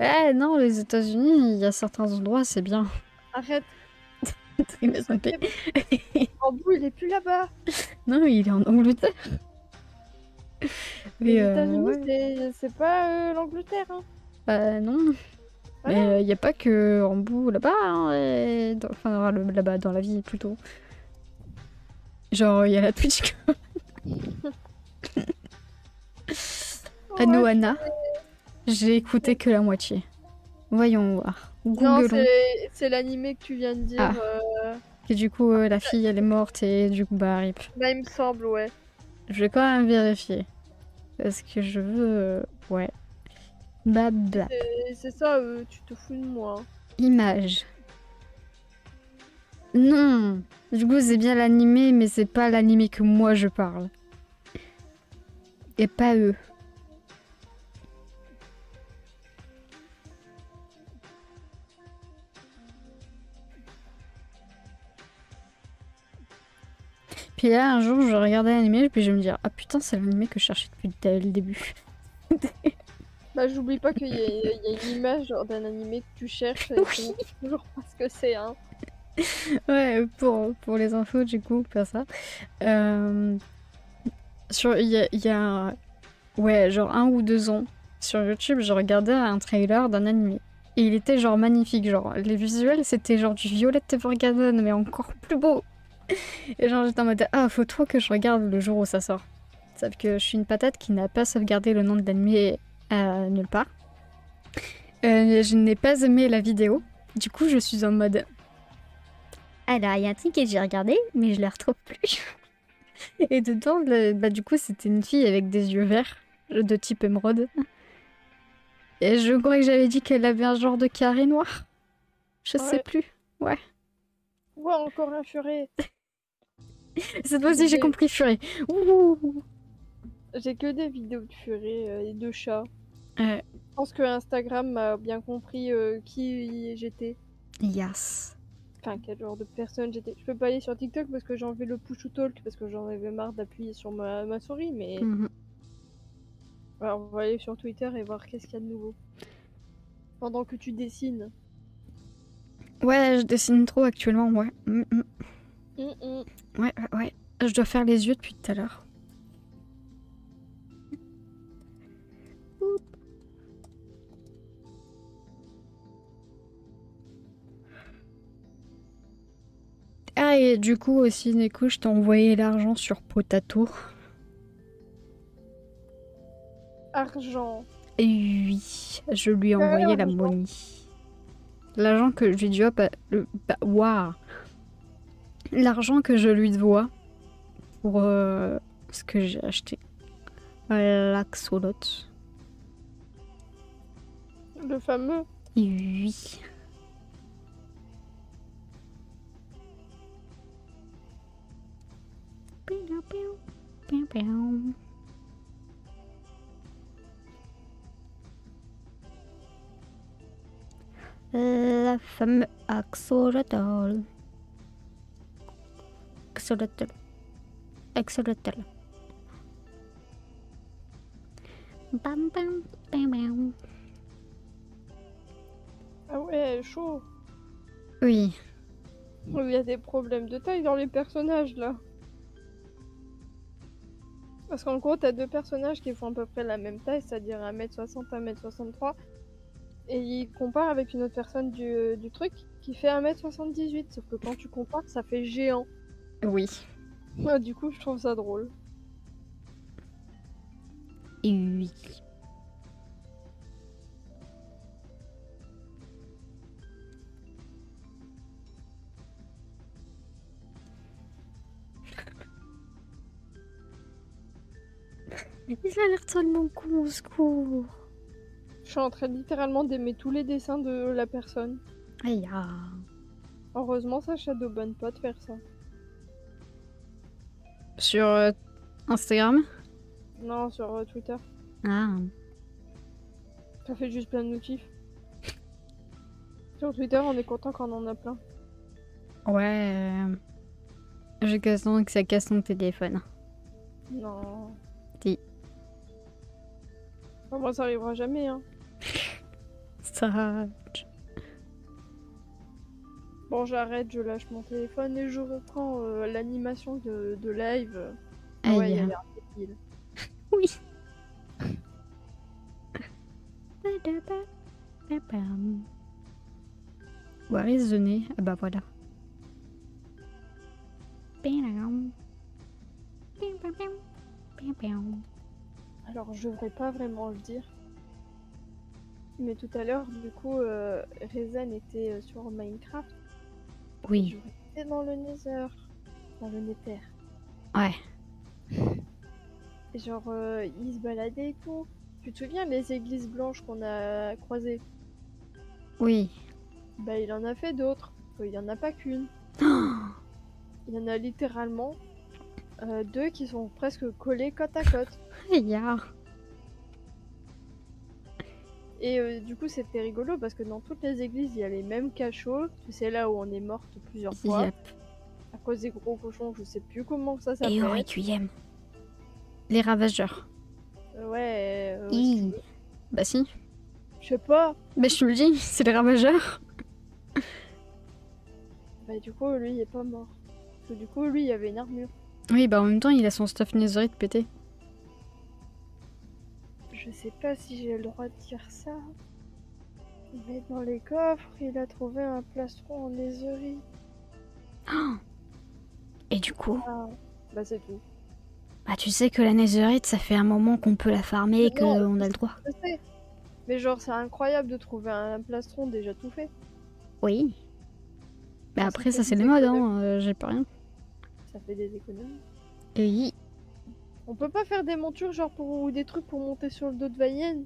S1: Eh non, les États-Unis, il y a certains endroits, c'est bien.
S2: Arrête.
S1: Bambou,
S2: il est plus là-bas.
S1: Non, il est en Angleterre.
S2: Les États-Unis, c'est pas l'Angleterre. Hein.
S1: Bah non. Mais il n'y a pas que Bambou là-bas. Hein, enfin, là-bas, dans la vie plutôt. Genre, il y a la Twitch. Anohana. J'ai écouté que la moitié. Voyons voir.
S2: Non, c'est l'animé que tu viens de dire.
S1: Et du coup, la fille, elle est morte et du coup, bah, rip.
S2: Bah, il me semble, ouais.
S1: Je vais quand même vérifier. Parce que je veux... ouais. Blabla.
S2: C'est ça, tu te fous de moi.
S1: Image. Non. Du coup, c'est bien l'animé, mais c'est pas l'animé que moi je parle. Et pas eux. Puis là, un jour, je regardais l'animé, puis je me dis ah putain, c'est l'animé que je cherchais depuis le début.
S2: Bah, j'oublie pas qu'il y a une image d'un animé que tu cherches et tu ne sais toujours pas ce que c'est, hein.
S1: Ouais, pour les infos, du coup, pas ça. Il y a ouais, genre 1 ou 2 ans, sur YouTube, je regardais un trailer d'un animé. Et il était genre magnifique, genre les visuels, c'était genre du Violet Evergarden, mais encore plus beau. Et genre j'étais en mode ah, faut trop que je regarde le jour où ça sort. Sauf que je suis une patate qui n'a pas sauvegardé le nom de l'animé nulle part. Je n'ai pas aimé la vidéo. Du coup, je suis en mode alors, il y a un truc que j'ai regardé, mais je le retrouve plus. Et dedans, bah, du coup, c'était une fille avec des yeux verts, de type émeraude. Et je crois que j'avais dit qu'elle avait un genre de carré noir. Je sais plus. Ouais.
S2: Ouais, encore un furet.
S1: Cette fois-ci, j'ai compris furet. Ouh.
S2: J'ai que des vidéos de furet et de chats.
S1: Je
S2: pense que Instagram m'a bien compris qui j'étais.
S1: Yes.
S2: Enfin, quel genre de personne j'étais. Je peux pas aller sur TikTok parce que j'ai enlevé le push to talk parce que j'en avais marre d'appuyer sur ma souris, mais... Alors, on va aller sur Twitter et voir qu'est-ce qu'il y a de nouveau. Pendant que tu dessines.
S1: Ouais, je dessine trop actuellement, ouais. Ouais. Je dois faire les yeux depuis tout à l'heure. Ah, et du coup aussi, Neko, je t'ai envoyé l'argent sur Potato.
S2: Argent.
S1: Et oui, je lui ai envoyé la money. L'argent que je lui dois... waouh. L'argent que je lui dois pour ce que j'ai acheté. L'Axolot.
S2: Le fameux.
S1: Oui. La fameuse Axolotl. Axolotl. Bam bam bam bam.
S2: Ah ouais, chaud.
S1: Oui.
S2: Il y a des problèmes de taille dans les personnages là. Parce qu'en gros, t'as 2 personnages qui font à peu près la même taille, c'est-à-dire 1m60, 1m63. Et ils comparent avec une autre personne du truc qui fait 1m78. Sauf que quand tu compares, ça fait géant.
S1: Oui.
S2: Ouais, du coup, je trouve ça drôle.
S1: Et oui. Il a l'air tellement con, au secours.
S2: Je suis en train littéralement d'aimer tous les dessins de la personne.
S1: Aïe, ah.
S2: Heureusement, ça Shadowban pas de faire ça.
S1: Sur Instagram?
S2: Non, sur Twitter.
S1: Ah.
S2: Ça fait juste plein de notifs. Sur Twitter, on est content quand on en a plein.
S1: Ouais. J'ai l'impression que ça casse ton téléphone.
S2: Non.
S1: Si.
S2: Enfin, moi, ça arrivera jamais, hein.
S1: Ça.
S2: Bon, j'arrête, je lâche mon téléphone et je reprends l'animation de live.
S1: Aïe.
S2: Ouais, il y a l'air débile.
S1: Oui. Where is the nez? Ah bah voilà.
S2: Alors, je devrais pas vraiment le dire. Mais tout à l'heure, du coup, Rezen était sur Minecraft.
S1: Oui.
S2: J'étais dans le Nether. Dans le Nether.
S1: Ouais.
S2: Et genre, il se baladait et tout. Tu te souviens les églises blanches qu'on a croisées?
S1: Oui.
S2: Bah, il en a fait d'autres. Il y en a pas qu'une. Il y en a littéralement 2 qui sont presque collées côte à côte.
S1: Aïe.
S2: Et du coup, c'était rigolo parce que dans toutes les églises, il y a les mêmes cachots. C'est là où on est morte plusieurs fois.
S1: Yep.
S2: À cause des gros cochons, je sais plus comment ça
S1: Et
S2: s'appelle.
S1: au requiem. Les ravageurs.
S2: Ouais.
S1: Bah si.
S2: Je sais pas.
S1: Bah je te le dis, c'est les ravageurs.
S2: Bah, du coup, lui, il est pas mort. Parce que du coup, lui, il avait une armure.
S1: Oui, bah en même temps, il a son stuff netherite pété.
S2: Je sais pas si j'ai le droit de dire ça. Mais dans les coffres, il a trouvé un plastron en netherite.
S1: Et du coup,
S2: Bah, c'est tout.
S1: bah tu sais que la netherite, ça fait un moment qu'on peut la farmer et qu'on a le droit.
S2: Je sais. Mais genre, c'est incroyable de trouver un plastron déjà tout fait.
S1: Oui. Bah
S2: Ça
S1: après,
S2: fait
S1: ça c'est
S2: des
S1: les modes,
S2: économies.
S1: hein, j'ai pas rien.
S2: Ça fait des économies.
S1: Et
S2: On peut pas faire des montures genre ou des trucs pour monter sur le dos de Vayenne.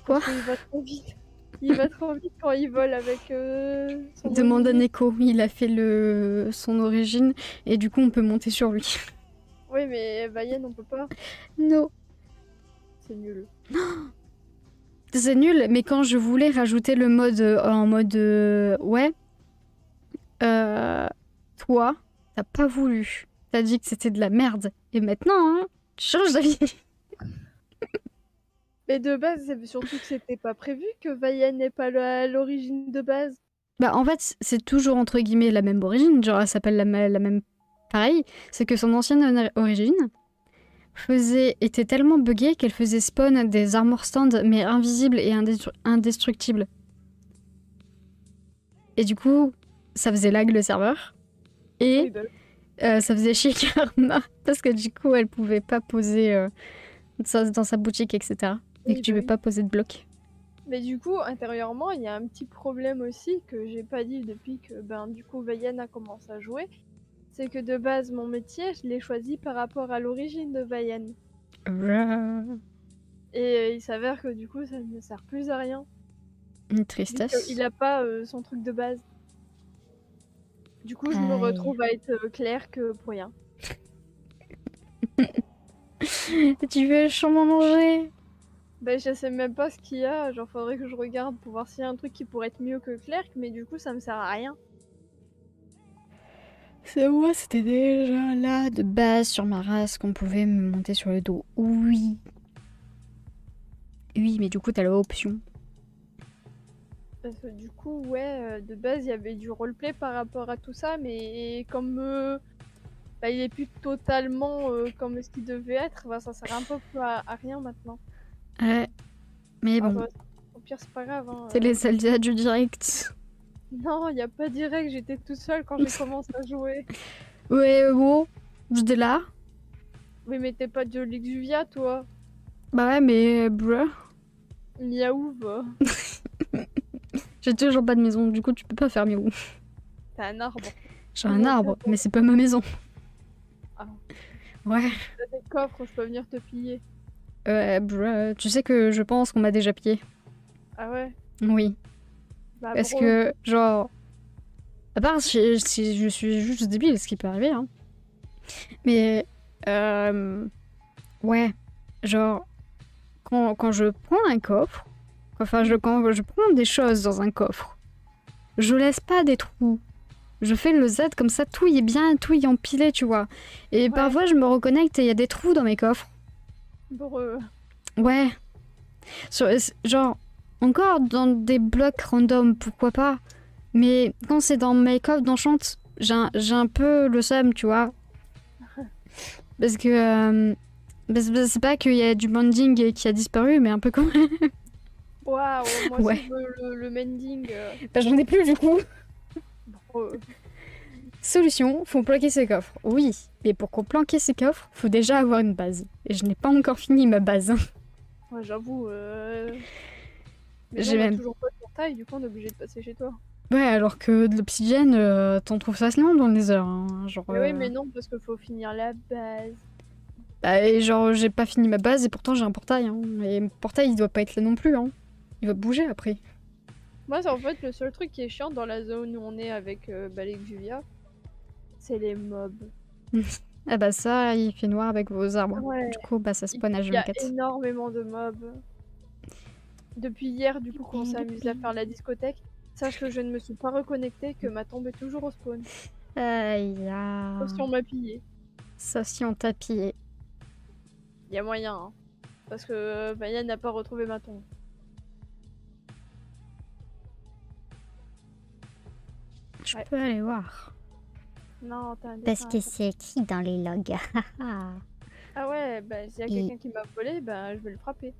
S1: quoi?
S2: Parce qu'il va trop vite. Il va trop vite quand il vole avec son
S1: Demande à
S2: mobile.
S1: Neko, il a fait son origine et du coup on peut monter sur lui.
S2: Oui, mais Vayenne, on peut pas.
S1: Non.
S2: C'est nul.
S1: C'est nul, mais quand je voulais rajouter le mode en mode ouais, toi, t'as pas voulu. T'as dit que c'était de la merde. Et maintenant, hein, tu changes d'avis.
S2: Mais de base, c'est surtout que c'était pas prévu que Vayenne n'ait pas l'origine de base.
S1: Bah en fait, c'est toujours entre guillemets la même origine, genre elle s'appelle la même pareil, c'est que son ancienne origine était tellement buggée qu'elle faisait spawn des armor stands mais invisibles et indestructibles. Et du coup, ça faisait lag le serveur. Et
S2: Oui, bah,
S1: ça faisait chier Karma parce que du coup, elle pouvait pas poser ça dans sa boutique, etc. Et
S2: oui,
S1: que tu
S2: bah
S1: peux
S2: oui.
S1: pas poser de bloc.
S2: Mais du coup, intérieurement, il y a un petit problème aussi que j'ai pas dit depuis que du coup Vayenne a commencé à jouer. C'est que de base, mon métier, je l'ai choisi par rapport à l'origine de Vayenne. Et il s'avère que du coup, ça ne sert plus à rien.
S1: Une
S2: Vu
S1: tristesse.
S2: qu'il a pas son truc de base. Du coup, je me retrouve à être clerc pour rien.
S1: Tu veux sûrement manger?
S2: Bah, je sais même pas ce qu'il y a. Genre, faudrait que je regarde pour voir s'il y a un truc qui pourrait être mieux que clerc, mais du coup, ça me sert à rien.
S1: C'est moi, c'était déjà là de base sur ma race qu'on pouvait me monter sur le dos. Oui. Oui, mais du coup, t'as l'option.
S2: Parce que du coup, ouais, de base, il y avait du roleplay par rapport à tout ça, mais comme il est plus totalement comme ce qu'il devait être, ça sert un peu plus à rien maintenant.
S1: Ouais. Mais bon.
S2: Ouais, au pire, c'est pas grave. Hein,
S1: C'est les aléas du direct.
S2: Non, il n'y a pas direct, j'étais toute seule quand j'ai commencé à jouer.
S1: Ouais, bon, j'étais là.
S2: Oui, mais t'es pas de l'Exuvia, toi.
S1: Bah ouais, mais bruh,
S2: Miaou, va.
S1: j'ai toujours pas de maison, du coup tu peux pas faire mieux.
S2: T'as un arbre.
S1: J'ai un arbre, mais c'est pas ma maison.
S2: Ah.
S1: Ouais.
S2: T'as des coffres, je peux venir te piller.
S1: Ouais, bruh, tu sais que je pense qu'on m'a déjà pillé.
S2: Ah ouais?
S1: Oui.
S2: Bah,
S1: Parce
S2: bro.
S1: que, genre... À part si je suis juste débile, ce qui peut arriver, hein. Mais... ouais. Genre... Quand je prends un coffre... Enfin, quand je prends des choses dans un coffre, je laisse pas des trous. Je fais le Z comme ça, tout y est bien, tout y est empilé, tu vois. Et parfois, je me reconnecte et il y a des trous dans mes coffres.
S2: Breu.
S1: Ouais. Genre, encore dans des blocs random, pourquoi pas. Mais quand c'est dans mes coffres d'enchant, j'ai un peu le seum, tu vois. Parce que... c'est pas qu'il y a du bonding qui a disparu, mais un peu quand même.
S2: Waouh, moi
S1: Ouais.
S2: aussi je veux le mending.
S1: Bah, j'en ai plus du coup.
S2: Breu.
S1: Solution, faut planquer ses coffres. Oui, mais pour qu'on planquer ses coffres, faut déjà avoir une base. Et je n'ai pas encore fini ma base.
S2: Ouais, j'avoue. Mais
S1: J'ai
S2: non, on a
S1: même...
S2: toujours pas de portail, du coup on est obligé de passer chez toi.
S1: Ouais, alors que de l'obsidienne, t'en trouves facilement dans les heures. Hein. Genre,
S2: Mais oui, mais non, parce qu'il faut finir la base.
S1: Bah, et genre, j'ai pas fini ma base et pourtant j'ai un portail. Hein. Et mon portail, il doit pas être là non plus. Hein. Il va bouger après.
S2: Moi, c'est en fait le seul truc qui est chiant dans la zone où on est avec Juvia, c'est les mobs.
S1: Ah bah ça, il fait noir avec vos arbres.
S2: Ouais.
S1: Du coup, bah ça spawn à
S2: Il y a
S1: H24.
S2: énormément de mobs. Depuis hier, du coup, quand on s'est amusé à faire la discothèque, sache que je ne me suis pas reconnectée, que ma tombe est toujours au spawn.
S1: Aïe.
S2: Sauf si on m'a pillé.
S1: Sauf si on t'a pillé.
S2: Il y a moyen, hein. Parce que Maya n'a pas retrouvé ma tombe.
S1: Je peux aller voir.
S2: Non, t'as un
S4: Parce
S2: dessin
S4: que
S2: à
S4: c'est écrit dans les logs.
S2: Ah ouais, bah s'il y a
S4: Et-
S2: quelqu'un qui m'a volé, bah je vais le frapper.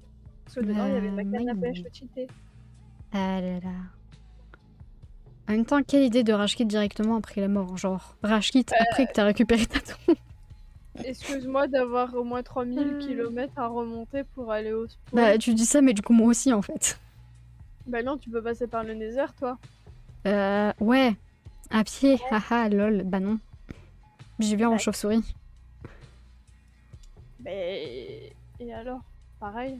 S2: Parce que dedans, il y avait ma canne à pêche
S4: oui.
S2: cheatée.
S1: Ah là là. En même temps, quelle idée de rage quit directement après la mort. Genre, rage quit après que t'as récupéré ta tombe.
S2: Excuse-moi d'avoir au moins 3000 km à remonter pour aller au spawn.
S1: Bah, tu dis ça, mais du coup, moi aussi, en fait.
S2: Bah non, tu peux passer par le Nether, toi.
S1: Ouais. À pied. Haha, lol. Bah non. J'y viens en
S2: Bah.
S1: chauve-souris.
S2: Et alors? Pareil.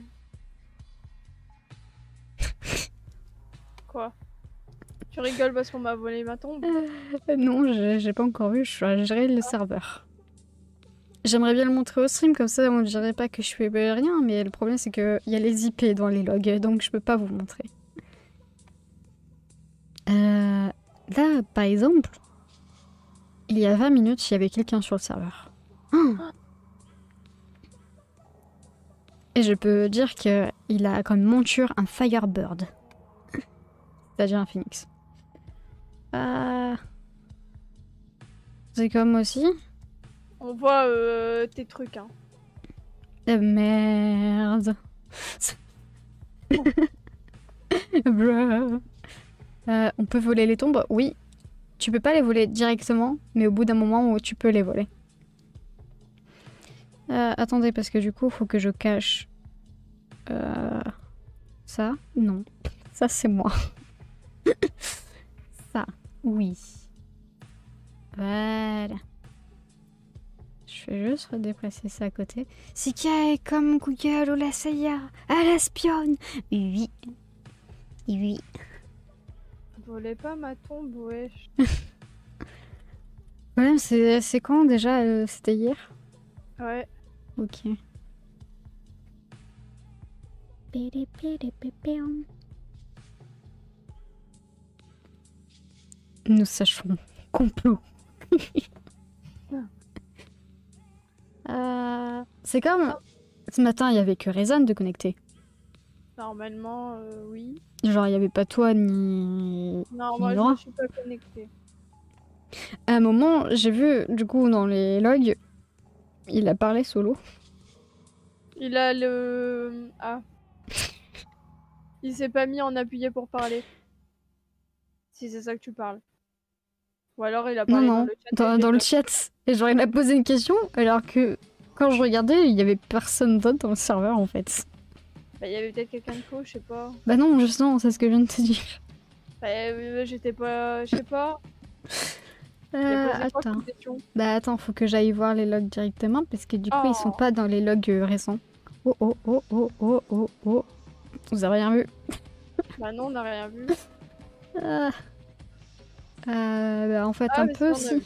S2: Quoi? Tu rigoles parce qu'on m'a volé ma tombe?
S1: Non, j'ai pas encore vu. Je suis à gérer le serveur. J'aimerais bien le montrer au stream, comme ça on dirait pas que je fais rien, mais le problème c'est qu'il y a les IP dans les logs, donc je peux pas vous montrer. Là, par exemple, il y a 20 minutes, il y avait quelqu'un sur le serveur. Oh. Et je peux dire qu'il a comme monture un Firebird. C'est-à-dire un phoenix. C'est comme aussi.
S2: On voit tes trucs, hein.
S1: Merde. Bruh. On peut voler les tombes? Oui. Tu peux pas les voler directement, mais au bout d'un moment où tu peux les voler. Attendez, parce que du coup, faut que je cache... Ça? Non. Ça, c'est moi. Ça, oui. Voilà. Je vais juste redéplacer ça à côté. Sika est comme Google ou la CIA. Elle espionne. Oui. Oui.
S2: Volez pas ma tombe, wesh.
S1: Ouais, c'est quand déjà C'était hier?
S2: Ouais.
S1: Ok. Nous sachons. Complot. C'est comme... Ce matin, il y avait que Rezan de connecter.
S2: Normalement, oui.
S1: Genre, il y avait pas toi ni...
S2: Non, moi, je
S1: Nora.
S2: ne suis pas connectée.
S1: À un moment, j'ai vu, du coup, dans les logs, il a parlé solo.
S2: Il a le... Ah. Il s'est pas mis en appuyé pour parler. Si c'est ça que tu parles. Ou alors il a
S1: Non,
S2: parlé dans
S1: non,
S2: le chat.
S1: dans le chat. Et genre, il a posé une question, alors que quand je regardais, il y avait personne d'autre dans le serveur, en fait.
S2: Bah, il y avait peut-être quelqu'un de faux, je sais pas.
S1: Bah non, justement, c'est ce que je viens de te dire.
S2: Bah, j'étais pas. Je sais pas. Il a posé quoi
S1: Attends.
S2: comme question?
S1: Bah attends, faut que j'aille voir les logs directement, parce que du coup, ils sont
S2: Oh.
S1: pas dans les logs récents. Oh, oh, oh, oh, oh, oh, oh. Vous avez rien vu?
S2: Bah non, on n'a rien vu.
S1: Ah. Bah en fait,
S2: Ah,
S1: un
S2: mais
S1: peu,
S2: sinon,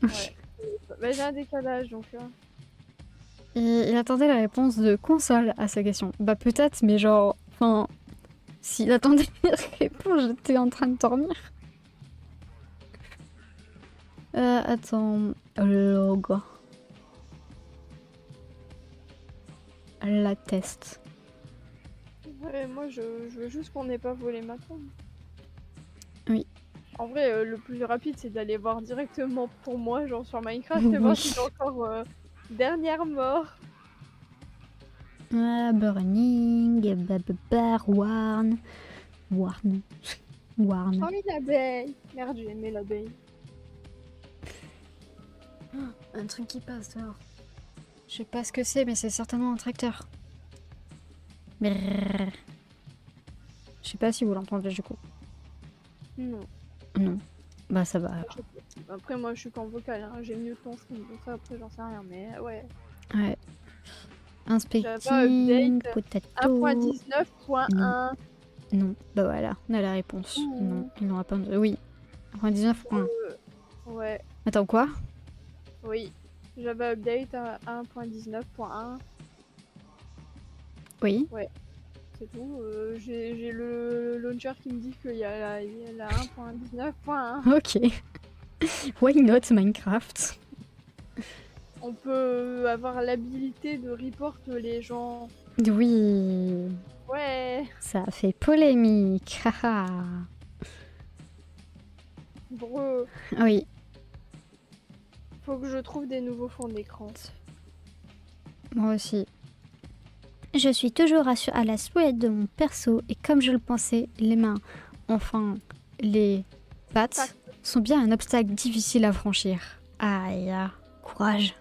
S2: on a
S1: si.
S2: vu. Ouais. Bah, j'ai un décalage donc.
S1: Et il attendait la réponse de console à sa question. Bah peut-être, mais genre... Enfin... S'il attendait la réponse, j'étais en train de dormir. Attends... Log... La test.
S2: Ouais, moi je veux juste qu'on n'ait pas volé ma tombe.
S1: Oui.
S2: En vrai, le plus rapide c'est d'aller voir directement pour moi, genre sur Minecraft, et voir si j'ai encore dernière mort.
S1: Burning, Warn. Warn. Warn.
S2: Oh oui, l'abeille! Merde, j'ai aimé l'abeille.
S1: Un truc qui passe dehors. Je sais pas ce que c'est, mais c'est certainement un tracteur. Brrr. Je sais pas si vous l'entendez du coup.
S2: Non.
S1: Non. Bah ça va.
S2: Après, moi je suis qu'en vocal, hein. J'ai mieux ton stream, donc ça après j'en sais rien, mais ouais.
S1: Ouais. Inspecting,
S2: update
S1: potato.
S2: 1.19.1.
S1: Non. Bah voilà, on a la réponse. Non, ils n'ont pas... Oui. 1.19.1.
S2: Ouais.
S1: Attends, quoi?
S2: Oui. Java update à 1.19.1.
S1: Oui.
S2: Ouais. C'est tout. J'ai le launcher qui me dit qu'il y a la 1.19.1.
S1: Ok. Why not Minecraft?
S2: On peut avoir l'habilité de report les gens.
S1: Oui.
S2: Ouais.
S1: Ça a fait polémique. Haha.
S2: Bro.
S1: Oui.
S2: Faut que je trouve des nouveaux fonds d'écran.
S1: Moi aussi. Je suis toujours à la souhaite de mon perso et comme je le pensais, les mains, enfin les pattes, sont bien un obstacle difficile à franchir. Aïe, courage.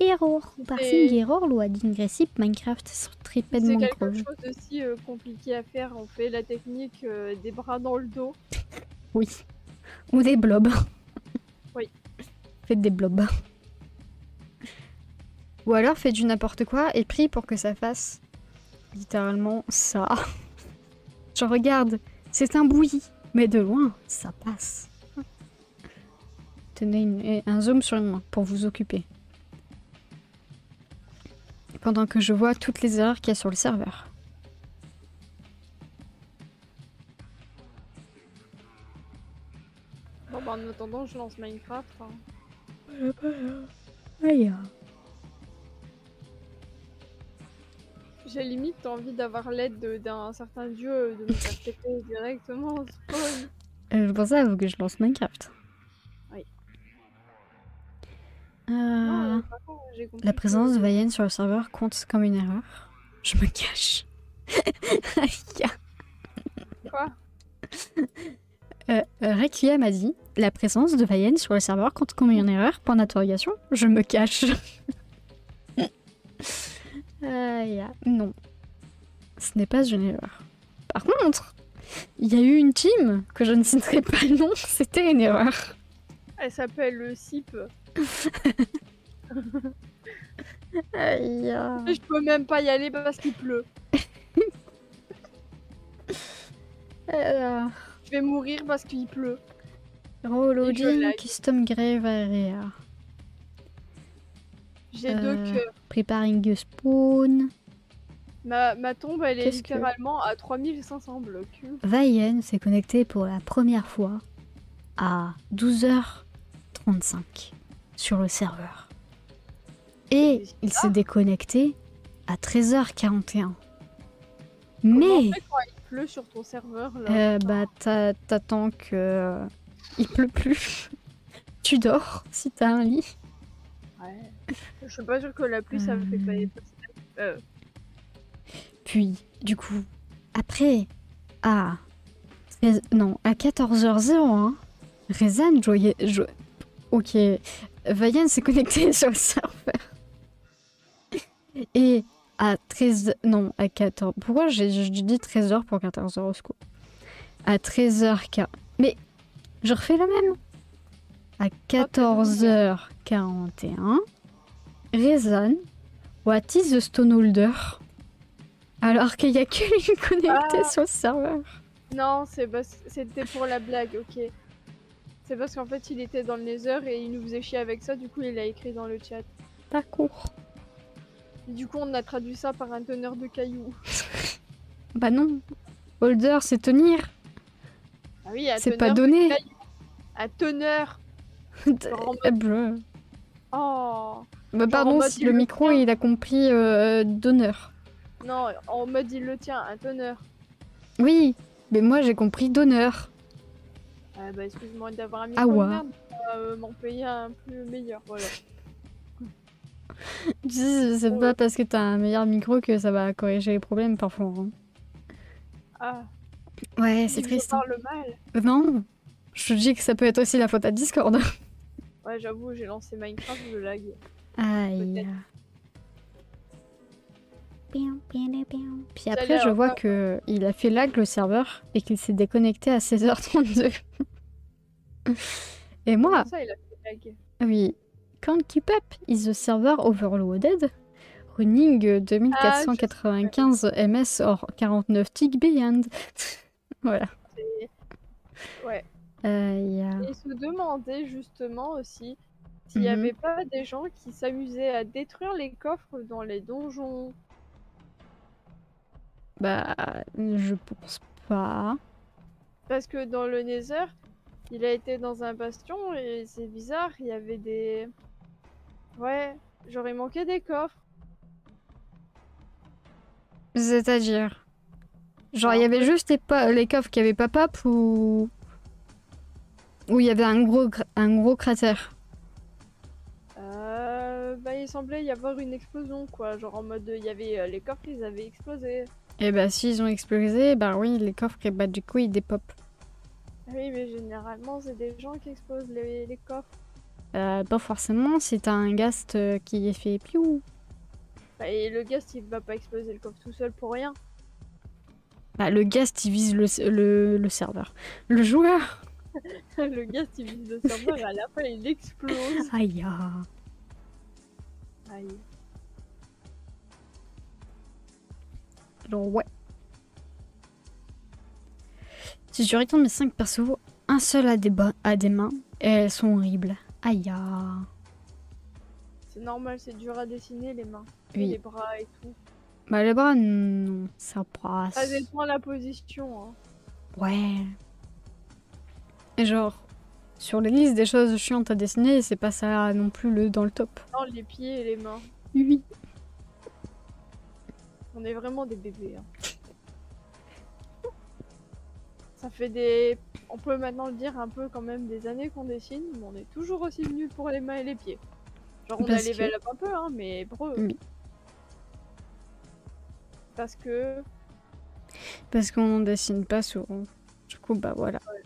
S1: Error, parsing error, loading recipe, Minecraft sur triped
S2: C'est
S1: mangrove.
S2: quelque chose aussi compliqué à faire. On fait la technique des bras dans le dos.
S1: Oui. Ou des blobs.
S2: Oui.
S1: Faites des blobs. Ou alors faites du n'importe quoi et prie pour que ça fasse littéralement ça. Je regarde, c'est un bouilli, mais de loin, ça passe. Tenez un zoom sur une main pour vous occuper. Pendant que je vois toutes les erreurs qu'il y a sur le serveur.
S2: Bon, bah, en attendant, je lance Minecraft. Hein.
S1: Aïe.
S2: J'ai limite envie d'avoir l'aide d'un certain dieu de me faire péter directement au spawn.
S1: Je pensais à vous que je lance Minecraft.
S2: Oui.
S1: Non,
S2: par contre, j'ai compris
S1: la présence
S2: que...
S1: de Vayenne sur le serveur compte comme une erreur. Je me cache.
S2: Quoi?
S1: Requiem a dit la présence de Vayenne sur le serveur compte comme une erreur. Point d'interrogation. Je me cache. Non, ce n'est pas une erreur. Par contre, il y a eu une team que je ne citerai pas le nom. C'était une erreur.
S2: Elle s'appelle le SIP. Je peux même pas y aller parce qu'il pleut. Je vais mourir parce qu'il pleut.
S1: Reloading custom grave area.
S2: J'ai 2 cœurs.
S1: Preparing a spawn.
S2: Ma tombe, elle est littéralement à 3500 blocs.
S1: Vayenne s'est connecté pour la première fois à 12h35 sur le serveur. Et il s'est déconnecté à 13h41. Mais...
S2: Comment on fait quand il pleut sur ton serveur là
S1: t'attends que... il pleut plus. Tu dors si t'as un lit.
S2: Ouais. Je suis pas sûre que la pluie ça me fait pas...
S1: Puis, du coup, après, à 14h01, Rezan, ok. Vayan s'est connecté sur le serveur. Et à 13... Non, à 14... Pourquoi j'ai dit 13h pour 14h au secours? À 13h... Mais je refais le même. À 14h41, Rezan, what is the Stoneholder? Alors qu'il n'y a que lui connecté sur le serveur.
S2: Non, c'était pour la blague, ok. C'est parce qu'en fait, il était dans le Nether et il nous faisait chier avec ça, du coup, il a écrit dans le chat.
S1: D'accord.
S2: Du coup, on a traduit ça par un teneur de cailloux.
S1: Bah non. Holder, c'est tenir.
S2: Ah oui, à
S1: c'est
S2: teneur
S1: pas donné.
S2: À teneur.
S1: Bruh.
S2: Oh.
S1: Bah pardon si le micro il a compris d'honneur.
S2: Non, en mode il le tient, un teneur.
S1: Oui, mais moi j'ai compris d'honneur.
S2: Bah excuse-moi d'avoir un micro
S1: ouais.
S2: de merde, m'en payer un plus meilleur, voilà.
S1: C'est pas parce que t'as un meilleur micro que ça va corriger les problèmes parfois. Hein.
S2: Ah.
S1: Ouais, c'est triste.
S2: Je parle mal.
S1: Non, je te dis que ça peut être aussi la faute à Discord.
S2: Ouais, j'avoue, j'ai lancé Minecraft, je lag.
S1: Aïe. Puis après, je vois que il a fait lag le serveur et qu'il s'est déconnecté à 16h32. Et moi...
S2: Ça, il a fait lag.
S1: Oui. Can't keep up is the server overloaded. Running 2495 ms or 49 tick beyond. Voilà.
S2: Ouais.
S1: Yeah.
S2: Et se demander justement aussi s'il n'y avait pas des gens qui s'amusaient à détruire les coffres dans les donjons.
S1: Bah, je pense pas.
S2: Parce que dans le Nether, il a été dans un bastion et c'est bizarre, il y avait des... Ouais, j'aurais manqué des coffres.
S1: C'est-à-dire? Genre, il y avait juste les coffres qui avaient pas pop ou il y avait un gros cratère?
S2: Bah, il semblait y avoir une explosion, quoi. Genre en mode, il y avait les coffres, ils avaient explosé.
S1: Et bah, s'ils ont explosé, bah oui, les coffres, bah du coup, ils dépopent.
S2: Oui, mais généralement, c'est des gens qui explosent les coffres.
S1: Pas forcément, si t'as un ghast qui est fait piou.
S2: Bah, et le ghast, il va pas exploser le coffre tout seul pour rien.
S1: Bah, le ghast, il vise le serveur. Le joueur.
S2: Le ghast, il vise le serveur et à la fin, il explose.
S1: Aïe.
S2: Aïe.
S1: Alors, ouais. Si je retourne mes 5 persos, un seul a des mains et elles sont horribles. Aïe.
S2: C'est normal, c'est dur à dessiner les mains.
S1: Oui.
S2: Et les bras et tout.
S1: Bah, les bras, non, ça passe.
S2: Ça dépend de la position. Hein.
S1: Ouais. Et genre, sur les listes des choses chiantes à dessiner, c'est pas ça non plus dans le top.
S2: Non, les pieds et les mains.
S1: Oui.
S2: On est vraiment des bébés. Hein. Ça fait des... On peut maintenant le dire un peu quand même des années qu'on dessine, mais on est toujours aussi nuls pour les mains et les pieds. Genre on a level up un peu, hein, mais bro.
S1: Oui.
S2: Parce que...
S1: Parce qu'on dessine pas souvent. Du coup, bah voilà. Ouais.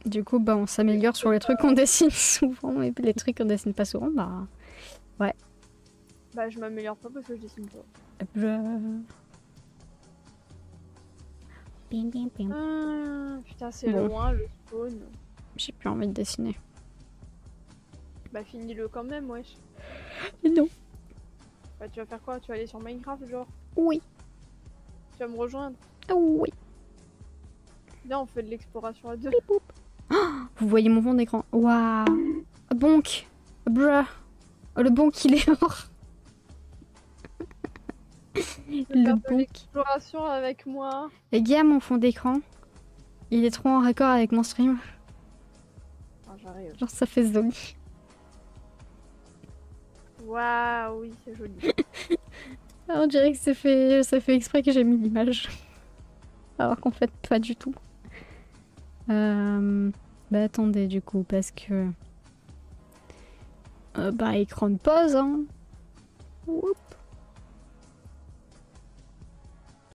S1: Du coup, bah on s'améliore sur les trucs qu'on dessine souvent, et puis les trucs qu'on dessine pas souvent, bah... Ouais.
S2: Bah je m'améliore pas parce que je dessine pas. Putain, c'est loin le spawn.
S1: J'ai plus envie de dessiner.
S2: Bah finis-le quand même, wesh.
S1: Non.
S2: Bah tu vas faire quoi? Tu vas aller sur Minecraft, genre?
S1: Oui.
S2: Tu vas me rejoindre?
S1: Oui.
S2: Viens, on fait de l'exploration à deux.
S1: Oh, vous voyez mon fond d'écran? Waouh. Bonk. Bruh. Oh, le bonk, il est mort. Le bonk.
S2: L'exploration avec moi.
S1: Les gars, mon fond d'écran, il est trop en raccord avec mon stream.
S2: Ah, j'arrive.
S1: Genre, ça fait joli.
S2: Waouh, oui, c'est joli.
S1: On dirait que ça fait exprès que j'ai mis l'image. Alors qu'en fait, pas du tout. Bah attendez, du coup, parce que... bah, écran de pause, hein. Oups.